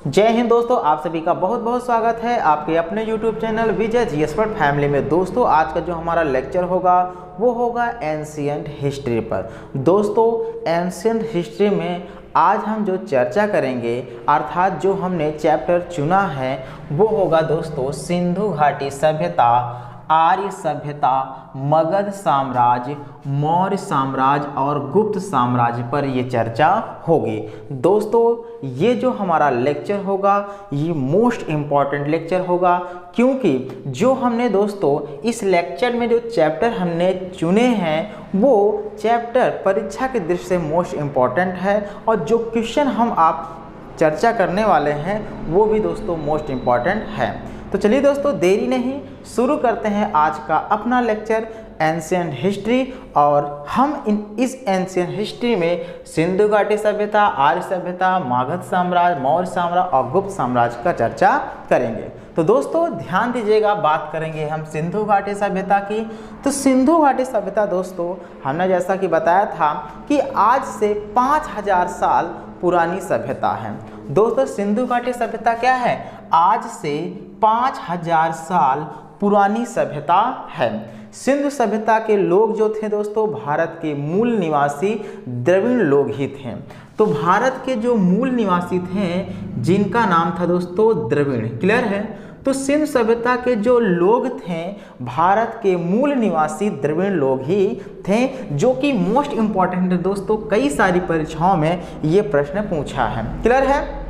जय हिंद दोस्तों, आप सभी का बहुत बहुत स्वागत है आपके अपने YouTube channel Vijay ji expert family में। दोस्तों आज का जो हमारा लेक्चर होगा वो होगा एंशिएंट हिस्ट्री पर। दोस्तों एंशिएंट हिस्ट्री में आज हम जो चर्चा करेंगे अर्थात जो हमने चैप्टर चुना है वो होगा दोस्तों सिंधु घाटी सभ्यता, आर्य सभ्यता, मगध साम्राज्य, मौर्य साम्राज्य और गुप्त साम्राज्य पर ये चर्चा होगी। दोस्तों ये जो हमारा लेक्चर होगा ये मोस्ट इम्पॉर्टेंट लेक्चर होगा, क्योंकि जो हमने दोस्तों इस लेक्चर में जो चैप्टर हमने चुने हैं वो चैप्टर परीक्षा की दृष्टि से मोस्ट इम्पॉर्टेंट है और जो क्वेश्चन हम आप चर्चा करने वाले हैं वो भी दोस्तों मोस्ट इम्पॉर्टेंट है। तो चलिए दोस्तों देरी नहीं, शुरू करते हैं आज का अपना लेक्चर एंशिएंट हिस्ट्री। और हम इस एंशिएंट हिस्ट्री में सिंधु घाटी सभ्यता, आर्य सभ्यता, मगध साम्राज्य, मौर्य साम्राज्य और गुप्त साम्राज्य का चर्चा करेंगे। तो दोस्तों ध्यान दीजिएगा, बात करेंगे हम सिंधु घाटी सभ्यता की। तो सिंधु घाटी सभ्यता दोस्तों हमने जैसा कि बताया था कि आज से 5000 साल पुरानी सभ्यता है। दोस्तों सिंधु घाटी सभ्यता क्या है? आज से 5000 साल पुरानी सभ्यता है। सिंधु सभ्यता के लोग जो थे दोस्तों भारत के मूल निवासी द्रविड़ लोग ही थे। तो भारत के जो मूल निवासी थे जिनका नाम था दोस्तों द्रविड़, क्लियर है। तो सिंधु सभ्यता के जो लोग थे भारत के मूल निवासी द्रविड़ लोग ही थे, जो कि मोस्ट इम्पॉर्टेंट है दोस्तों, कई सारी परीक्षाओं में ये प्रश्न पूछा है, क्लियर है।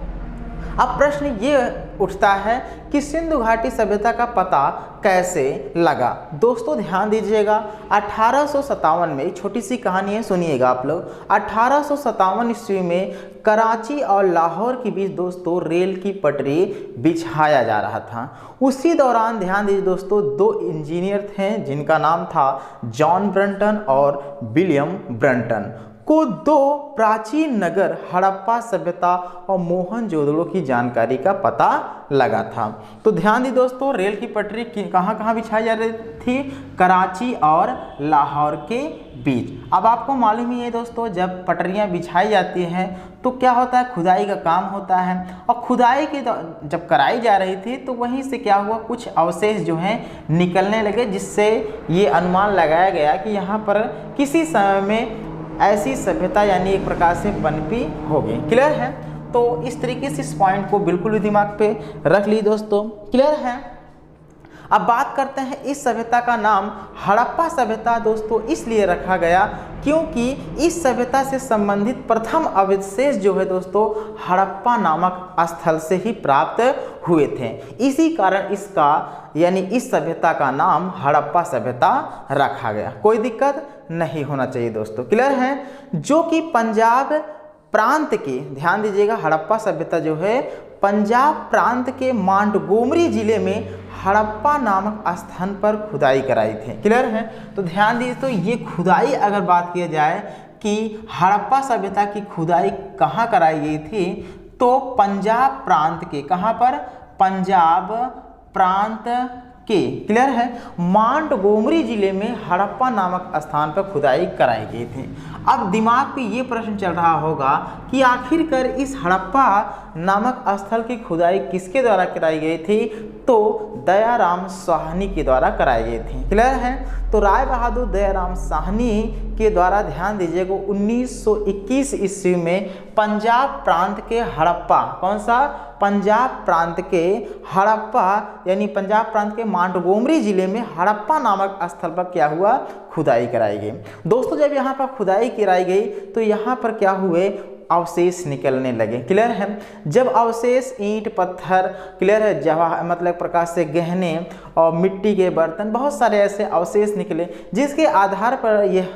अब प्रश्न ये उठता है कि सिंधु घाटी सभ्यता का पता कैसे लगा। दोस्तों ध्यान दीजिएगा, 1857 में छोटी सी कहानी है, सुनिएगा आप लोग। 1857 ईस्वी में कराची और लाहौर के बीच दोस्तों रेल की पटरी बिछाया जा रहा था। उसी दौरान ध्यान दीजिए दोस्तों, दो इंजीनियर थे जिनका नाम था जॉन ब्रंटन और विलियम ब्रंटन को दो प्राचीन नगर हड़प्पा सभ्यता और मोहनजोदड़ो की जानकारी का पता लगा था। तो ध्यान दी दोस्तों, रेल की पटरी कहाँ कहाँ बिछाई जा रही थी? कराची और लाहौर के बीच। अब आपको मालूम ही है दोस्तों, जब पटरियाँ बिछाई जाती हैं तो क्या होता है, खुदाई का काम होता है। और खुदाई की जब कराई जा रही थी तो वहीं से क्या हुआ, कुछ अवशेष जो हैं निकलने लगे, जिससे ये अनुमान लगाया गया कि यहाँ पर किसी समय में ऐसी सभ्यता यानी एक प्रकार से पनपी होगी, क्लियर है। तो इस तरीके से इस पॉइंट को बिल्कुल भी दिमाग पे रख ली दोस्तों, क्लियर है। अब बात करते हैं, इस सभ्यता का नाम हड़प्पा सभ्यता दोस्तों इसलिए रखा गया क्योंकि इस सभ्यता से संबंधित प्रथम अवशेष जो है दोस्तों हड़प्पा नामक स्थल से ही प्राप्त हुए थे। इसी कारण इसका यानी इस सभ्यता का नाम हड़प्पा सभ्यता रखा गया। कोई दिक्कत नहीं होना चाहिए दोस्तों, क्लियर है। जो कि पंजाब प्रांत के, ध्यान दीजिएगा, हड़प्पा सभ्यता जो है पंजाब प्रांत के मांटगोमरी जिले में हड़प्पा नामक स्थान पर खुदाई कराई थी, क्लियर है। तो ध्यान दीजिए, तो ये खुदाई अगर बात किया जाए कि हड़प्पा सभ्यता की खुदाई कहाँ कराई गई थी, तो पंजाब प्रांत के, कहाँ पर? पंजाब प्रांत के, क्लियर है, मांटगोमरी जिले में हड़प्पा नामक स्थान पर खुदाई कराई गई थी। अब दिमाग पे ये प्रश्न चल रहा होगा कि आखिरकार इस हड़प्पा नामक स्थल की खुदाई किसके द्वारा कराई गई थी? तो दयाराम साहनी के द्वारा कराई गई थी, क्लियर है। तो राय बहादुर दयाराम साहनी के द्वारा, ध्यान दीजिएगा, 1921 ईस्वी में पंजाब प्रांत के हड़प्पा, कौन सा? पंजाब प्रांत के हड़प्पा यानी पंजाब प्रांत के मांटगोमरी जिले में हड़प्पा नामक स्थल पर क्या हुआ, खुदाई कराई गई। दोस्तों जब यहाँ पर खुदाई कराई गई तो यहाँ पर क्या हुए, अवशेष निकलने लगे, क्लियर है। जब अवशेष ईंट पत्थर, क्लियर है, जवाहर मतलब प्रकार से गहने और मिट्टी के बर्तन, बहुत सारे ऐसे अवशेष निकले जिसके आधार पर यह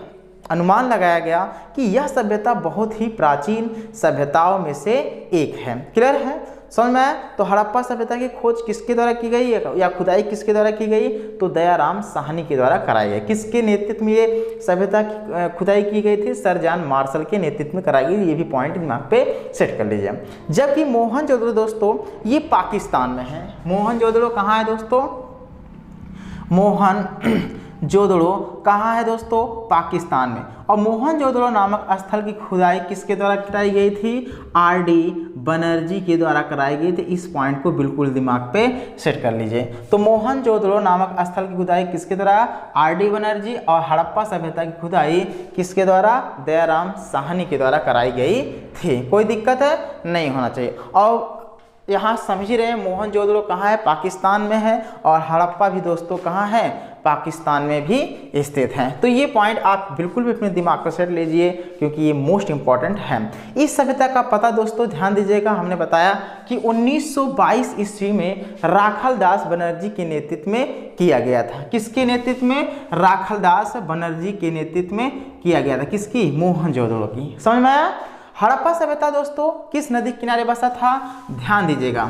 अनुमान लगाया गया कि यह सभ्यता बहुत ही प्राचीन सभ्यताओं में से एक है, क्लियर है। समझ में आया? तो हड़प्पा सभ्यता की खोज किसके द्वारा की गई या खुदाई किसके द्वारा की गई? तो दयाराम साहनी के द्वारा कराई गई। किसके नेतृत्व में ये सभ्यता की खुदाई की गई थी? सर जॉन मार्शल के नेतृत्व में कराई गई। ये भी पॉइंट दिमाग पे सेट कर लीजिए। जबकि मोहनजोदड़ो दोस्तों ये पाकिस्तान में है। मोहनजोदड़ो कहाँ है दोस्तों? जोदड़ो कहाँ है दोस्तों? पाकिस्तान में। और मोहनजोदड़ो नामक स्थल की खुदाई किसके द्वारा कराई गई थी? आर.डी. बनर्जी के द्वारा कराई गई थी। इस पॉइंट को बिल्कुल दिमाग पे सेट कर लीजिए। तो मोहनजोदड़ो नामक स्थल की खुदाई किसके द्वारा? आर.डी. बनर्जी। और हड़प्पा सभ्यता की खुदाई किसके द्वारा? दयाराम साहनी के द्वारा कराई गई थी। कोई दिक्कत है? नहीं होना चाहिए। और यहाँ समझ ही रहे हैं मोहनजोदड़ो कहाँ है? पाकिस्तान में है। और हड़प्पा भी दोस्तों कहाँ है? पाकिस्तान में भी स्थित हैं। तो ये पॉइंट आप बिल्कुल भी अपने दिमाग पर सेट लीजिए क्योंकि ये मोस्ट इंपॉर्टेंट है। इस सभ्यता का पता दोस्तों ध्यान दीजिएगा, हमने बताया कि 1922 ईस्वी में राखलदास बनर्जी के नेतृत्व में किया गया था। किसके नेतृत्व में? राखलदास बनर्जी के नेतृत्व में किया गया था। किसकी? मोहनजोदड़ो की। समझ में आया? हड़प्पा सभ्यता दोस्तों किस नदी के किनारे बसा था? ध्यान दीजिएगा,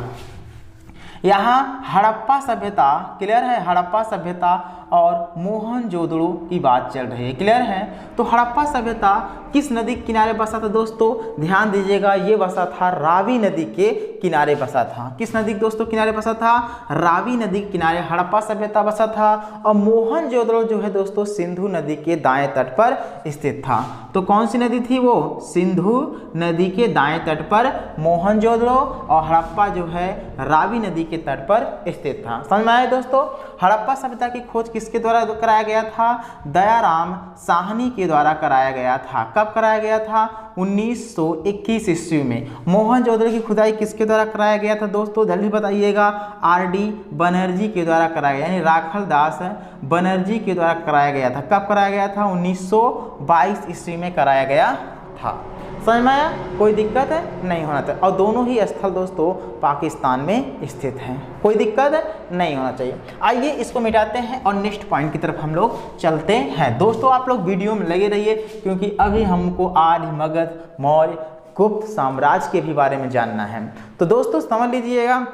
यहाँ हड़प्पा सभ्यता, क्लियर है? हड़प्पा सभ्यता और मोहनजोदड़ो की बात चल रही है, क्लियर है? तो हड़प्पा सभ्यता किस नदी के किनारे बसा था दोस्तों? ध्यान दीजिएगा, ये बसा था रावी नदी के किनारे बसा था। किस नदी के दोस्तों किनारे बसा था? रावी नदी के किनारे हड़प्पा सभ्यता बसा था। और मोहनजोदड़ो जो है दोस्तों सिंधु नदी के दाएं तट पर स्थित था। तो कौन सी नदी थी वो? सिंधु नदी के दाएं तट पर मोहनजोदड़ो, और हड़प्पा जो है रावी नदी के तट पर स्थित था। समझ में आया दोस्तों? हड़प्पा सभ्यता की खोज किसके द्वारा कराया गया था? दयाराम साहनी के द्वारा कराया गया था। कब कराया गया था? 1921 ईस्वी में। मोहनजोदड़ो की खुदाई किसके द्वारा कराया गया था दोस्तों? जल्दी बताइएगा। आर.डी. बनर्जी के द्वारा कराया गया, यानी राखलदास बनर्जी के द्वारा कराया गया था। कब कराया गया था? 1922 ईस्वी में कराया गया था। समझ में आया? कोई दिक्कत है? नहीं होना चाहिए। और दोनों ही स्थल दोस्तों पाकिस्तान में स्थित हैं। कोई दिक्कत है? नहीं होना चाहिए। आइए इसको मिटाते हैं और नेक्स्ट पॉइंट की तरफ हम लोग चलते हैं। दोस्तों आप लोग वीडियो में लगे रहिए क्योंकि अभी हमको आर्य, मगध, मौर्य, गुप्त साम्राज्य के भी बारे में जानना है। तो दोस्तों समझ लीजिएगा,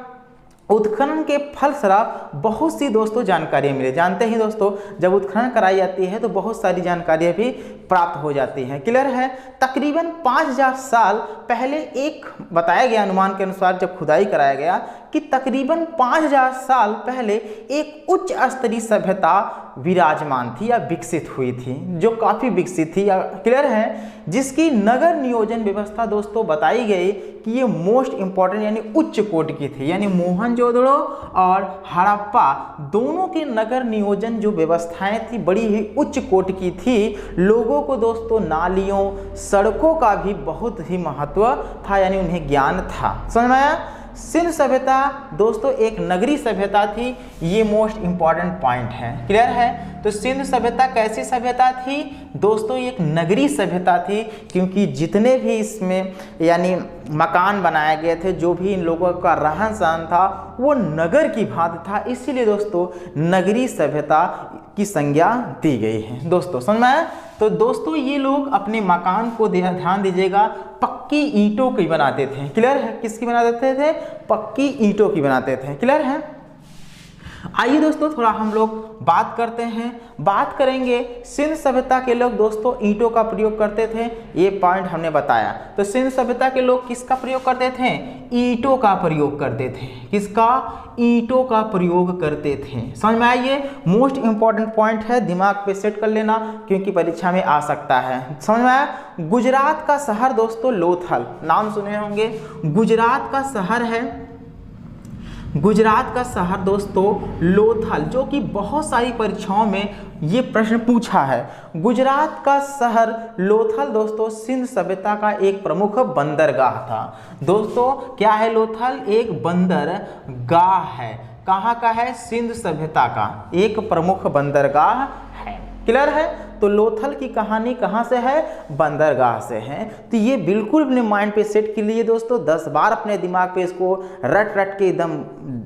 उत्खनन के फलस्वरूप बहुत सी दोस्तों जानकारियाँ मिली। जानते ही दोस्तों जब उत्खनन कराई जाती है तो बहुत सारी जानकारियाँ भी प्राप्त हो जाती हैं। क्लियर है? तकरीबन 5000 साल पहले एक बताया गया अनुमान के अनुसार जब खुदाई कराया गया कि तकरीबन 5000 साल पहले एक उच्च स्तरीय सभ्यता विराजमान थी या विकसित हुई थी, जो काफ़ी विकसित थी। क्लियर है? जिसकी नगर नियोजन व्यवस्था दोस्तों बताई गई कि ये मोस्ट इंपॉर्टेंट यानी उच्च कोटि की थी। यानी मोहनजोदड़ो और हड़प्पा दोनों के नगर नियोजन जो व्यवस्थाएं थी बड़ी ही उच्च कोटि की थी। लोगों को दोस्तों नालियों, सड़कों का भी बहुत ही महत्व था, यानी उन्हें ज्ञान था। समझ में आया? सिंध सभ्यता दोस्तों एक नगरी सभ्यता थी। ये मोस्ट इंपॉर्टेंट पॉइंट है। क्लियर है? तो सिंध सभ्यता कैसी सभ्यता थी दोस्तों? एक नगरी सभ्यता थी क्योंकि जितने भी इसमें यानी मकान बनाए गए थे, जो भी इन लोगों का रहन सहन था वो नगर की भांति था। इसीलिए दोस्तों नगरी सभ्यता की संज्ञा दी गई है। दोस्तों समझ में आया? तो दोस्तों ये लोग अपने मकान को ध्यान दीजिएगा पक्की ईंटों की बनाते थे। क्लियर है? किसकी बनाते थे? पक्की ईंटों की बनाते थे। क्लियर है? आइए दोस्तों थोड़ा हम लोग बात करते हैं। बात करेंगे सिंध सभ्यता के लोग दोस्तों ईंटों का प्रयोग करते थे, ये पॉइंट हमने बताया। तो सिंध सभ्यता के लोग किसका प्रयोग करते थे? ईंटों का प्रयोग करते थे। किसका? ईंटों का प्रयोग करते थे। समझ में आइए? मोस्ट इंपॉर्टेंट पॉइंट है, दिमाग पे सेट कर लेना क्योंकि परीक्षा में आ सकता है। समझ में आया? गुजरात का शहर दोस्तों लोथल, नाम सुने होंगे। गुजरात का शहर है, गुजरात का शहर दोस्तों लोथल, जो कि बहुत सारी परीक्षाओं में ये प्रश्न पूछा है। गुजरात का शहर लोथल दोस्तों सिंध सभ्यता का एक प्रमुख बंदरगाह था। दोस्तों क्या है लोथल? एक बंदरगाह है। कहाँ का है? सिंध सभ्यता का एक प्रमुख बंदरगाह है। क्लियर है? तो लोथल की कहानी कहाँ से है? बंदरगाह से है। तो ये बिल्कुल अपने माइंड पे सेट के लिए दोस्तों 10 बार अपने दिमाग पे इसको रट रट के एकदम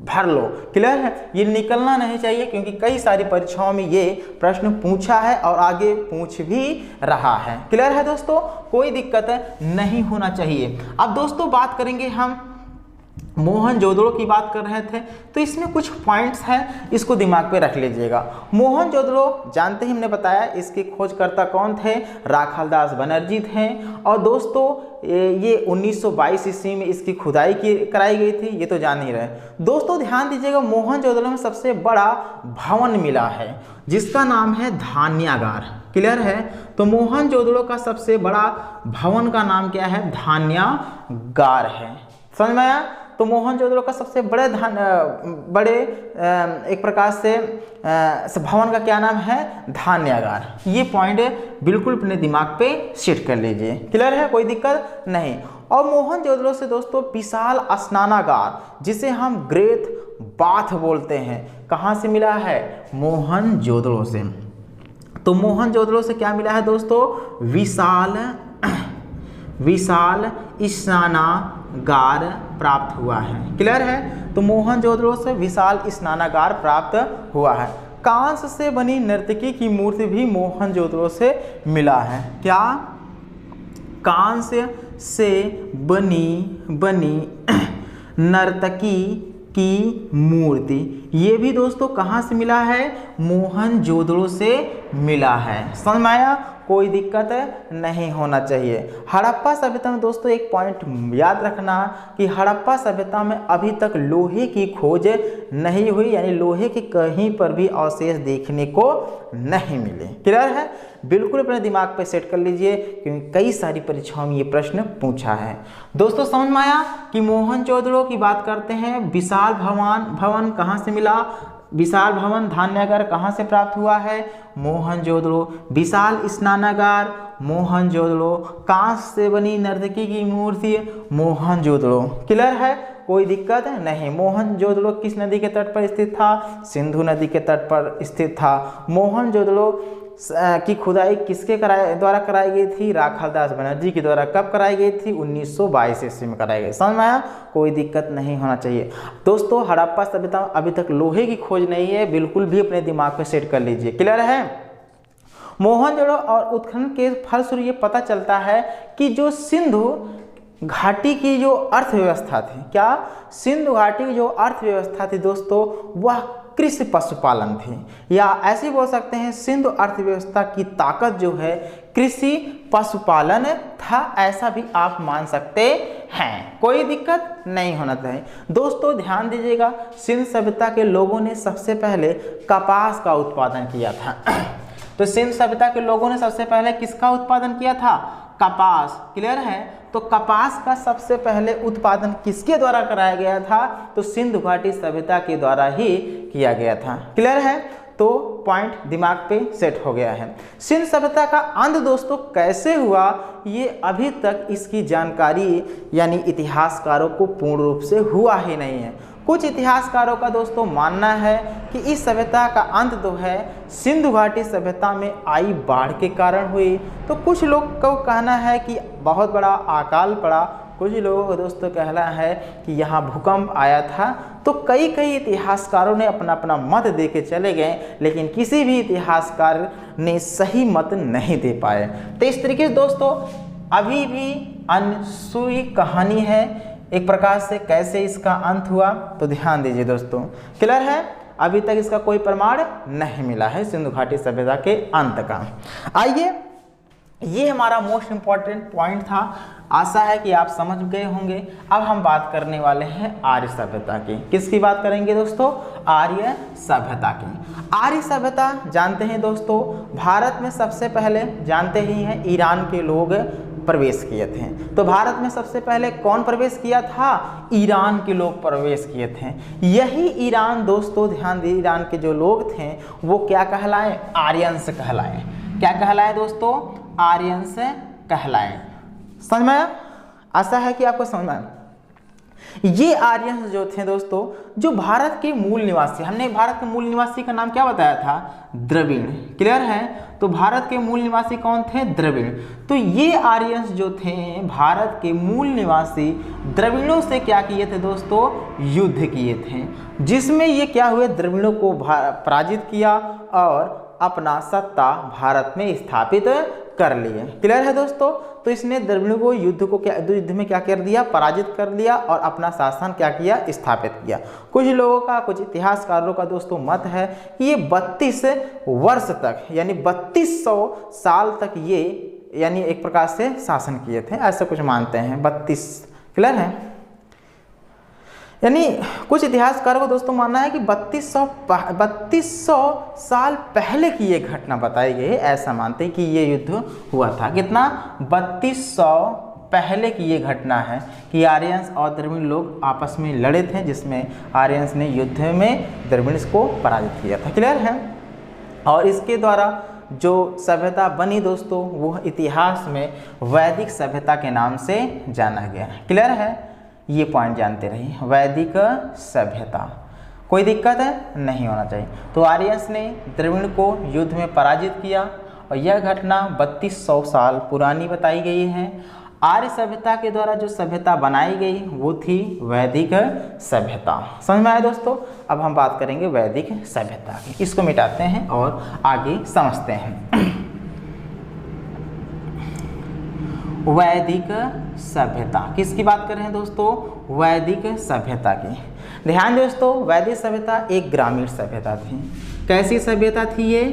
भर लो। क्लियर है? ये निकलना नहीं चाहिए क्योंकि कई सारी परीक्षाओं में ये प्रश्न पूछा है और आगे पूछ भी रहा है। क्लियर है दोस्तों? कोई दिक्कत नहीं होना चाहिए। अब दोस्तों बात करेंगे हम मोहनजोदड़ो की बात कर रहे थे, तो इसमें कुछ पॉइंट्स हैं, इसको दिमाग पे रख लीजिएगा। मोहनजोदड़ो जानते ही हमने बताया, इसके खोजकर्ता कौन थे, राखालदास बनर्जी थे। और दोस्तों ये 1922 ईस्वी में इसकी खुदाई कराई गई थी, ये तो जान ही रहे। दोस्तों ध्यान दीजिएगा, मोहनजोदड़ो में सबसे बड़ा भवन मिला है जिसका नाम है धान्यागार। क्लियर है? तो मोहनजोदड़ो का सबसे बड़ा भवन का नाम क्या है, धान्यागार है। समझ में आया? तो मोहनजोदड़ो का सबसे बड़े एक प्रकार से भवन का क्या नाम है, धान्यागार। ये पॉइंट बिल्कुल अपने दिमाग पे सेट कर लीजिए। क्लियर है? कोई दिक्कत नहीं। और मोहनजोदड़ो से दोस्तों विशाल स्नानागार, जिसे हम ग्रेट बाथ बोलते हैं, कहाँ से मिला है, मोहनजोदड़ो से। तो मोहनजोदड़ो से क्या मिला है दोस्तों, विशाल स्नानागार प्राप्त हुआ है। क्लियर है? तो मोहनजोदड़ो से विशाल स्नानागार प्राप्त हुआ है। कांस्य से बनी नर्तकी की मूर्ति भी मोहनजोदड़ो से मिला है। क्या? कांस्य से बनी नर्तकी की मूर्ति, ये भी दोस्तों कहाँ से मिला है, मोहनजोदड़ो से मिला है। समझ में आया? कोई दिक्कत नहीं होना चाहिए। हड़प्पा सभ्यता में दोस्तों एक पॉइंट याद रखना कि हड़प्पा सभ्यता में अभी तक लोहे की खोज नहीं हुई, यानी लोहे के कहीं पर भी अवशेष देखने को नहीं मिले। क्लियर है? बिल्कुल अपने दिमाग पे सेट कर लीजिए, क्योंकि कई सारी परीक्षाओं में ये प्रश्न पूछा है। दोस्तों समझ में आया कि मोहनजोदड़ो की बात करते हैं, विशाल भवन कहाँ से मिला, विशाल भवन धान्यागार कहाँ से प्राप्त हुआ है, मोहनजोदड़ो। विशाल स्नानागार मोहनजोदड़ो। कांस्य से बनी नर्तकी की मूर्ति मोहनजोदड़ो। क्लियर है? कोई दिक्कत नहीं। मोहनजोदड़ो किस नदी के तट पर स्थित था, सिंधु नदी के तट पर स्थित था। मोहनजोदड़ो की खुदाई किसके द्वारा कराई गई थी, राखालदास बनर्जी के द्वारा। कब कराई गई थी, 1922 ईस्वी में कराई गई। समझ में आया? कोई दिक्कत नहीं होना चाहिए। दोस्तों हड़प्पा सभ्यता में अभी तक लोहे की खोज नहीं है, बिल्कुल भी अपने दिमाग पे सेट कर लीजिए। क्लियर है? मोहनजोदड़ो और उत्खनन के फलस्वरूप ये पता चलता है कि जो सिंधु घाटी की जो अर्थव्यवस्था थी, क्या, सिंधु घाटी की जो अर्थव्यवस्था थी दोस्तों, वह कृषि पशुपालन थी, या ऐसे बोल सकते हैं सिंधु अर्थव्यवस्था की ताकत जो है कृषि पशुपालन था, ऐसा भी आप मान सकते हैं। कोई दिक्कत नहीं होना चाहिए। दोस्तों ध्यान दीजिएगा, सिंधु सभ्यता के लोगों ने सबसे पहले कपास का उत्पादन किया था। तो सिंधु सभ्यता के लोगों ने सबसे पहले किसका उत्पादन किया था, कपास। क्लियर है? तो कपास का सबसे पहले उत्पादन किसके द्वारा कराया गया था, तो सिंधु घाटी सभ्यता के द्वारा ही किया गया था। क्लियर है? तो पॉइंट दिमाग पे सेट हो गया है। सिंधु सभ्यता का अंत दोस्तों कैसे हुआ, ये अभी तक इसकी जानकारी यानी इतिहासकारों को पूर्ण रूप से हुआ ही नहीं है। कुछ इतिहासकारों का दोस्तों मानना है कि इस सभ्यता का अंत जो है सिंधु घाटी सभ्यता में आई बाढ़ के कारण हुई। तो कुछ लोग को कहना है कि बहुत बड़ा अकाल पड़ा, कुछ लोगों का दोस्तों कहना है कि यहाँ भूकंप आया था। तो कई इतिहासकारों ने अपना अपना मत दे के चले गए, लेकिन किसी भी इतिहासकार ने सही मत नहीं दे पाए। तो इस तरीके से दोस्तों अभी भी अनसुई कहानी है एक प्रकार से, कैसे इसका अंत हुआ तो ध्यान दीजिए दोस्तों। क्लियर है? अभी तक इसका कोई प्रमाण नहीं मिला है सिंधु घाटी सभ्यता के अंत का। आइए, ये हमारा मोस्ट इम्पॉर्टेंट पॉइंट था, आशा है कि आप समझ गए होंगे। अब हम बात करने वाले हैं आर्य सभ्यता की। किसकी बात करेंगे दोस्तों, आर्य सभ्यता की। आर्य सभ्यता जानते हैं दोस्तों, भारत में सबसे पहले जानते ही हैं ईरान के लोग प्रवेश किए थे। तो भारत में सबसे पहले कौन प्रवेश किया था, ईरान के लोग प्रवेश किए थे। यही ईरान दोस्तों ध्यान दिए, ईरान के जो लोग थे वो क्या कहलाए, आर्यंस कहलाए। क्या कहलाए दोस्तों, आर्यंस कहलाए। समझ में आया? आशा है कि आपको समझ में आया। ये आर्यंस जो थे दोस्तों, जो भारत के मूल निवासी, हमने भारत के मूल निवासी का नाम क्या बताया था, द्रविड़। क्लियर है? तो भारत के मूल निवासी कौन थे, द्रविड़। तो ये आर्यंस जो थे भारत के मूल निवासी द्रविड़ों से क्या किए थे दोस्तों, युद्ध किए थे, जिसमें ये क्या हुए, द्रविड़ों को पराजित किया और अपना सत्ता भारत में स्थापित कर लिए। क्लियर है दोस्तों। तो इसने द्रविड़ को युद्ध में क्या कर दिया, पराजित कर दिया और अपना शासन क्या किया, स्थापित किया। कुछ लोगों का, कुछ इतिहासकारों का दोस्तों मत है कि ये 32 वर्ष तक यानी 3200 साल तक ये यानी एक प्रकार से शासन किए थे, ऐसा कुछ मानते हैं 32। क्लियर है। यानी कुछ इतिहासकारों को दोस्तों मानना है कि 3200 साल पहले की ये घटना बताई गई है, ऐसा मानते हैं कि ये युद्ध हुआ था। कितना, 3200 पहले की ये घटना है कि आर्यंस और द्रविड़ लोग आपस में लड़े थे, जिसमें आर्यंस ने युद्ध में द्रविड़ को पराजित किया था। क्लियर है। और इसके द्वारा जो सभ्यता बनी दोस्तों, वह इतिहास में वैदिक सभ्यता के नाम से जाना गया है। क्लियर है। ये पॉइंट जानते रहिए, वैदिक सभ्यता। कोई दिक्कत है, नहीं होना चाहिए। तो आर्यंस ने द्रविड़ को युद्ध में पराजित किया और यह घटना 3200 साल पुरानी बताई गई है। आर्य सभ्यता के द्वारा जो सभ्यता बनाई गई वो थी वैदिक सभ्यता। समझ में आया दोस्तों। अब हम बात करेंगे वैदिक सभ्यता की। इसको मिटाते हैं और आगे समझते हैं। वैदिक सभ्यता किसकी बात कर रहे हैं दोस्तों, वैदिक सभ्यता की। ध्यान दोस्तों, वैदिक सभ्यता एक ग्रामीण सभ्यता थी। कैसी सभ्यता थी ये,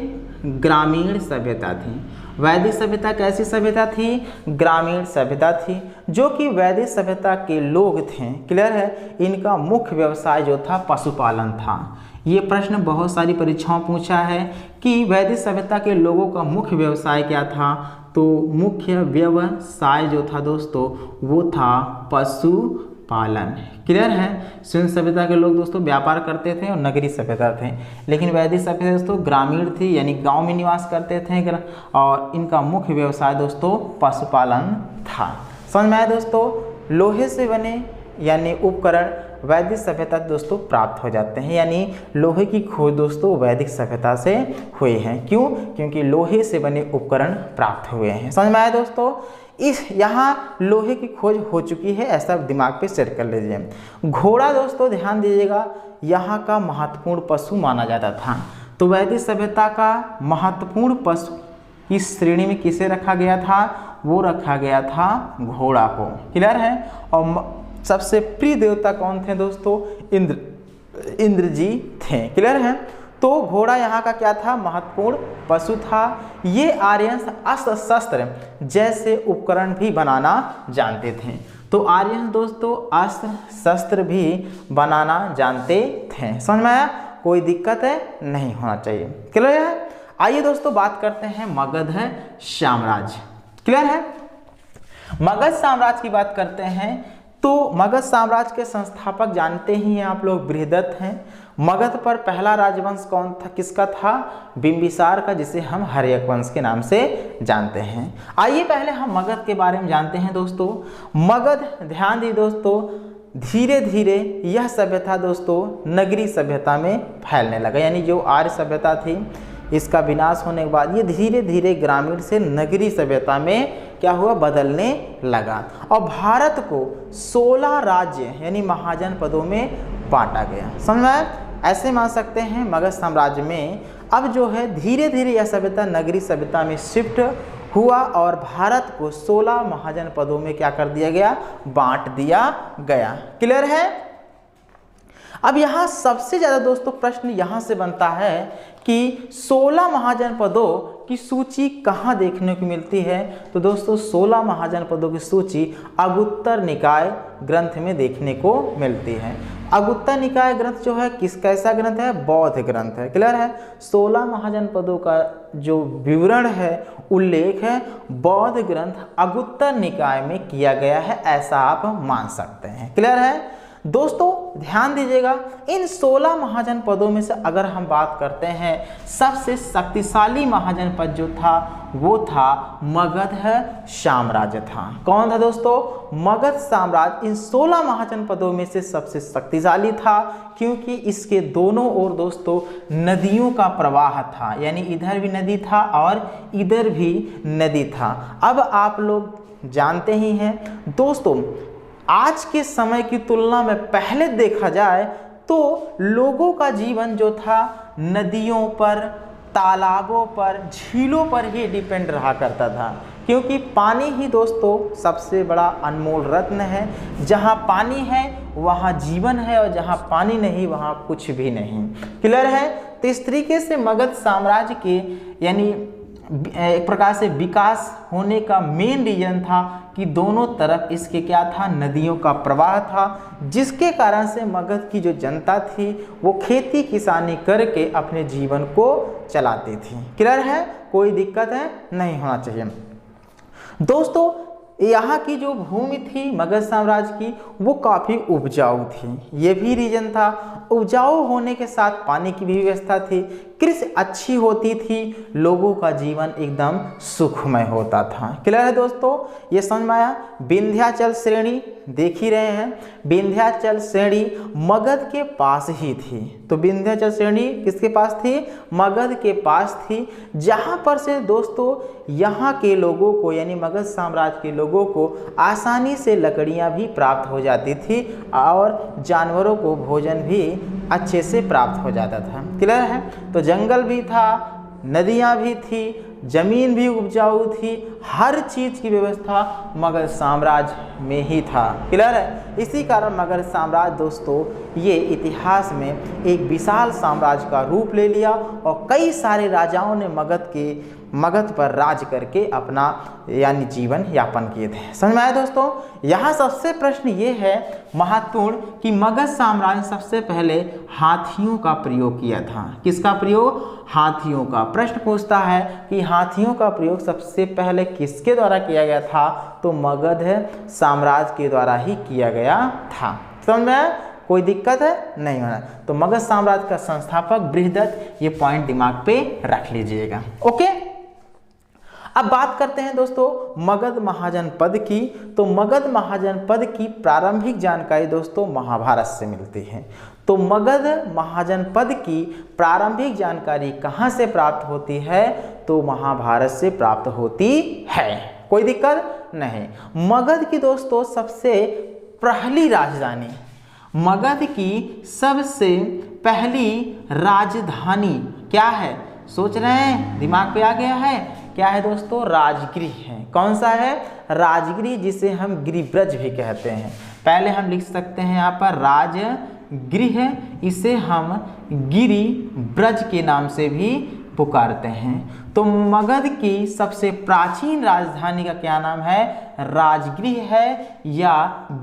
ग्रामीण सभ्यता थी। वैदिक सभ्यता कैसी सभ्यता थी, ग्रामीण सभ्यता थी। जो कि वैदिक सभ्यता के लोग थे, क्लियर है, इनका मुख्य व्यवसाय जो था पशुपालन था। ये प्रश्न बहुत सारी परीक्षाओं पूछा है कि वैदिक सभ्यता के लोगों का मुख्य व्यवसाय क्या था। तो मुख्य व्यवसाय जो था दोस्तों वो था पशुपालन। क्लियर है। शून्य सभ्यता के लोग दोस्तों व्यापार करते थे और नगरीय सभ्यता थे, लेकिन वैदिक सभ्यता दोस्तों ग्रामीण थी, यानी गांव में निवास करते थे और इनका मुख्य व्यवसाय दोस्तों पशुपालन था। समझ में आया दोस्तों। लोहे से बने यानी उपकरण वैदिक सभ्यता दोस्तों प्राप्त हो जाते हैं, यानी लोहे की खोज दोस्तों वैदिक सभ्यता से हुई है। क्यों, क्योंकि लोहे से बने उपकरण प्राप्त हुए हैं। समझ में आया दोस्तों। इस यहाँ लोहे की खोज हो चुकी है, ऐसा दिमाग पे सेट कर लीजिए। घोड़ा दोस्तों ध्यान दीजिएगा, यहाँ का महत्वपूर्ण पशु माना जाता था। तो वैदिक सभ्यता का महत्वपूर्ण पशु इस श्रेणी में किसे रखा गया था, वो रखा गया था घोड़ा को। क्लियर है। और सबसे प्रिय देवता कौन थे दोस्तों, इंद्र जी थे। क्लियर है। तो घोड़ा यहाँ का क्या था, महत्वपूर्ण पशु था। ये आर्यंस अस्त्र शस्त्र जैसे उपकरण भी बनाना जानते थे। तो आर्यंस दोस्तों अस्त्र शस्त्र भी बनाना जानते थे। समझ में आया, कोई दिक्कत है, नहीं होना चाहिए। क्लियर है। आइए दोस्तों बात करते हैं मगध साम्राज्य। क्लियर है। मगध साम्राज्य की बात करते हैं तो मगध साम्राज्य के संस्थापक जानते ही हैं आप लोग, बृहदत्त हैं। मगध पर पहला राजवंश कौन था, किसका था, बिंबिसार का, जिसे हम हर्यक वंश के नाम से जानते हैं। आइए पहले हम मगध के बारे में जानते हैं दोस्तों। मगध ध्यान दी दोस्तों, धीरे धीरे यह सभ्यता दोस्तों नगरीय सभ्यता में फैलने लगा, यानी जो आर्य सभ्यता थी इसका विनाश होने के बाद ये धीरे धीरे ग्रामीण से नगरीय सभ्यता में क्या हुआ, बदलने लगा। और भारत को 16 राज्य यानी महाजनपदों में बांटा गया। समझ में, ऐसे मान सकते हैं मगध साम्राज्य में अब जो है धीरे धीरे यह सभ्यता नगरीय सभ्यता में शिफ्ट हुआ और भारत को 16 महाजनपदों में क्या कर दिया गया, बांट दिया गया। क्लियर है। अब यहाँ सबसे ज़्यादा दोस्तों प्रश्न यहाँ से बनता है कि 16 महाजनपदों की सूची कहाँ देखने को मिलती है। तो दोस्तों 16 महाजनपदों की सूची अगुत्तर निकाय ग्रंथ में देखने को मिलती है। अगुत्तर निकाय ग्रंथ जो है कैसा ग्रंथ है, बौद्ध ग्रंथ है। क्लियर है। 16 महाजनपदों का जो विवरण है, उल्लेख है, बौद्ध ग्रंथ अगुत्तर निकाय में किया गया है, ऐसा आप मान सकते हैं। क्लियर है दोस्तों। ध्यान दीजिएगा, इन 16 महाजनपदों में से अगर हम बात करते हैं, सबसे शक्तिशाली महाजनपद जो था वो था मगध साम्राज्य था। कौन था दोस्तों, मगध साम्राज्य इन 16 महाजनपदों में से सबसे शक्तिशाली था, क्योंकि इसके दोनों ओर दोस्तों नदियों का प्रवाह था, यानी इधर भी नदी था और इधर भी नदी था। अब आप लोग जानते ही हैं दोस्तों, आज के समय की तुलना में पहले देखा जाए तो लोगों का जीवन जो था नदियों पर, तालाबों पर, झीलों पर ही डिपेंड रहा करता था, क्योंकि पानी ही दोस्तों सबसे बड़ा अनमोल रत्न है। जहाँ पानी है वहाँ जीवन है, और जहाँ पानी नहीं वहाँ कुछ भी नहीं। क्लियर है। तो इस तरीके से मगध साम्राज्य के यानी एक प्रकार से विकास होने का मेन रीजन था कि दोनों तरफ इसके क्या था, नदियों का प्रवाह था, जिसके कारण से मगध की जो जनता थी वो खेती किसानी करके अपने जीवन को चलाती थी। क्लियर है, कोई दिक्कत है नहीं होना चाहिए। दोस्तों यहाँ की जो भूमि थी मगध साम्राज्य की वो काफ़ी उपजाऊ थी, ये भी रीजन था। उपजाऊ होने के साथ पानी की भी व्यवस्था थी, कृषि अच्छी होती थी, लोगों का जीवन एकदम सुखमय होता था। क्लियर है दोस्तों, ये समझ में आया। विंध्याचल श्रेणी देख ही रहे हैं, विंध्याचल श्रेणी मगध के पास ही थी। तो विंध्याचल श्रेणी किसके पास थी, मगध के पास थी, जहाँ पर से दोस्तों यहाँ के लोगों को यानी मगध साम्राज्य के लोगों को आसानी से लकड़ियाँ भी प्राप्त हो जाती थी और जानवरों को भोजन भी अच्छे से प्राप्त हो जाता था। क्लियर है। तो जंगल भी था, नदियाँ भी थी, जमीन भी उपजाऊ थी, हर चीज़ की व्यवस्था मगध साम्राज्य में ही था। क्लियर है। इसी कारण मगध साम्राज्य दोस्तों ये इतिहास में एक विशाल साम्राज्य का रूप ले लिया और कई सारे राजाओं ने मगध पर राज करके अपना यानी जीवन यापन किए थे। समझ में आया दोस्तों। यहाँ सबसे प्रश्न ये है महत्वपूर्ण कि मगध साम्राज्य सबसे पहले हाथियों का प्रयोग किया था। किसका प्रयोग, हाथियों का। प्रश्न पूछता है कि हाथियों का प्रयोग सबसे पहले किसके द्वारा किया गया था, तो मगध साम्राज्य के द्वारा ही किया गया था। समझ में आया, कोई दिक्कत है नहीं होना। तो मगध साम्राज्य का संस्थापक बृहदत्त, ये पॉइंट दिमाग पे रख लीजिएगा। ओके, अब बात करते हैं दोस्तों मगध महाजनपद की। तो मगध महाजनपद की प्रारंभिक जानकारी दोस्तों महाभारत से मिलती है। तो मगध महाजनपद की प्रारंभिक जानकारी कहाँ से प्राप्त होती है, तो महाभारत से प्राप्त होती है। कोई दिक्कत नहीं। मगध की दोस्तों सबसे पहली राजधानी, मगध की सबसे पहली राजधानी क्या है, सोच रहे हैं, दिमाग पे आ गया है, क्या है दोस्तों, राजगृह है। कौन सा है, राजगृह, जिसे हम गिरिब्रज भी कहते हैं। पहले हम लिख सकते हैं यहाँ पर राजगृह, इसे हम गिरिब्रज के नाम से भी पुकारते हैं। तो मगध की सबसे प्राचीन राजधानी का क्या नाम है, राजगृह है या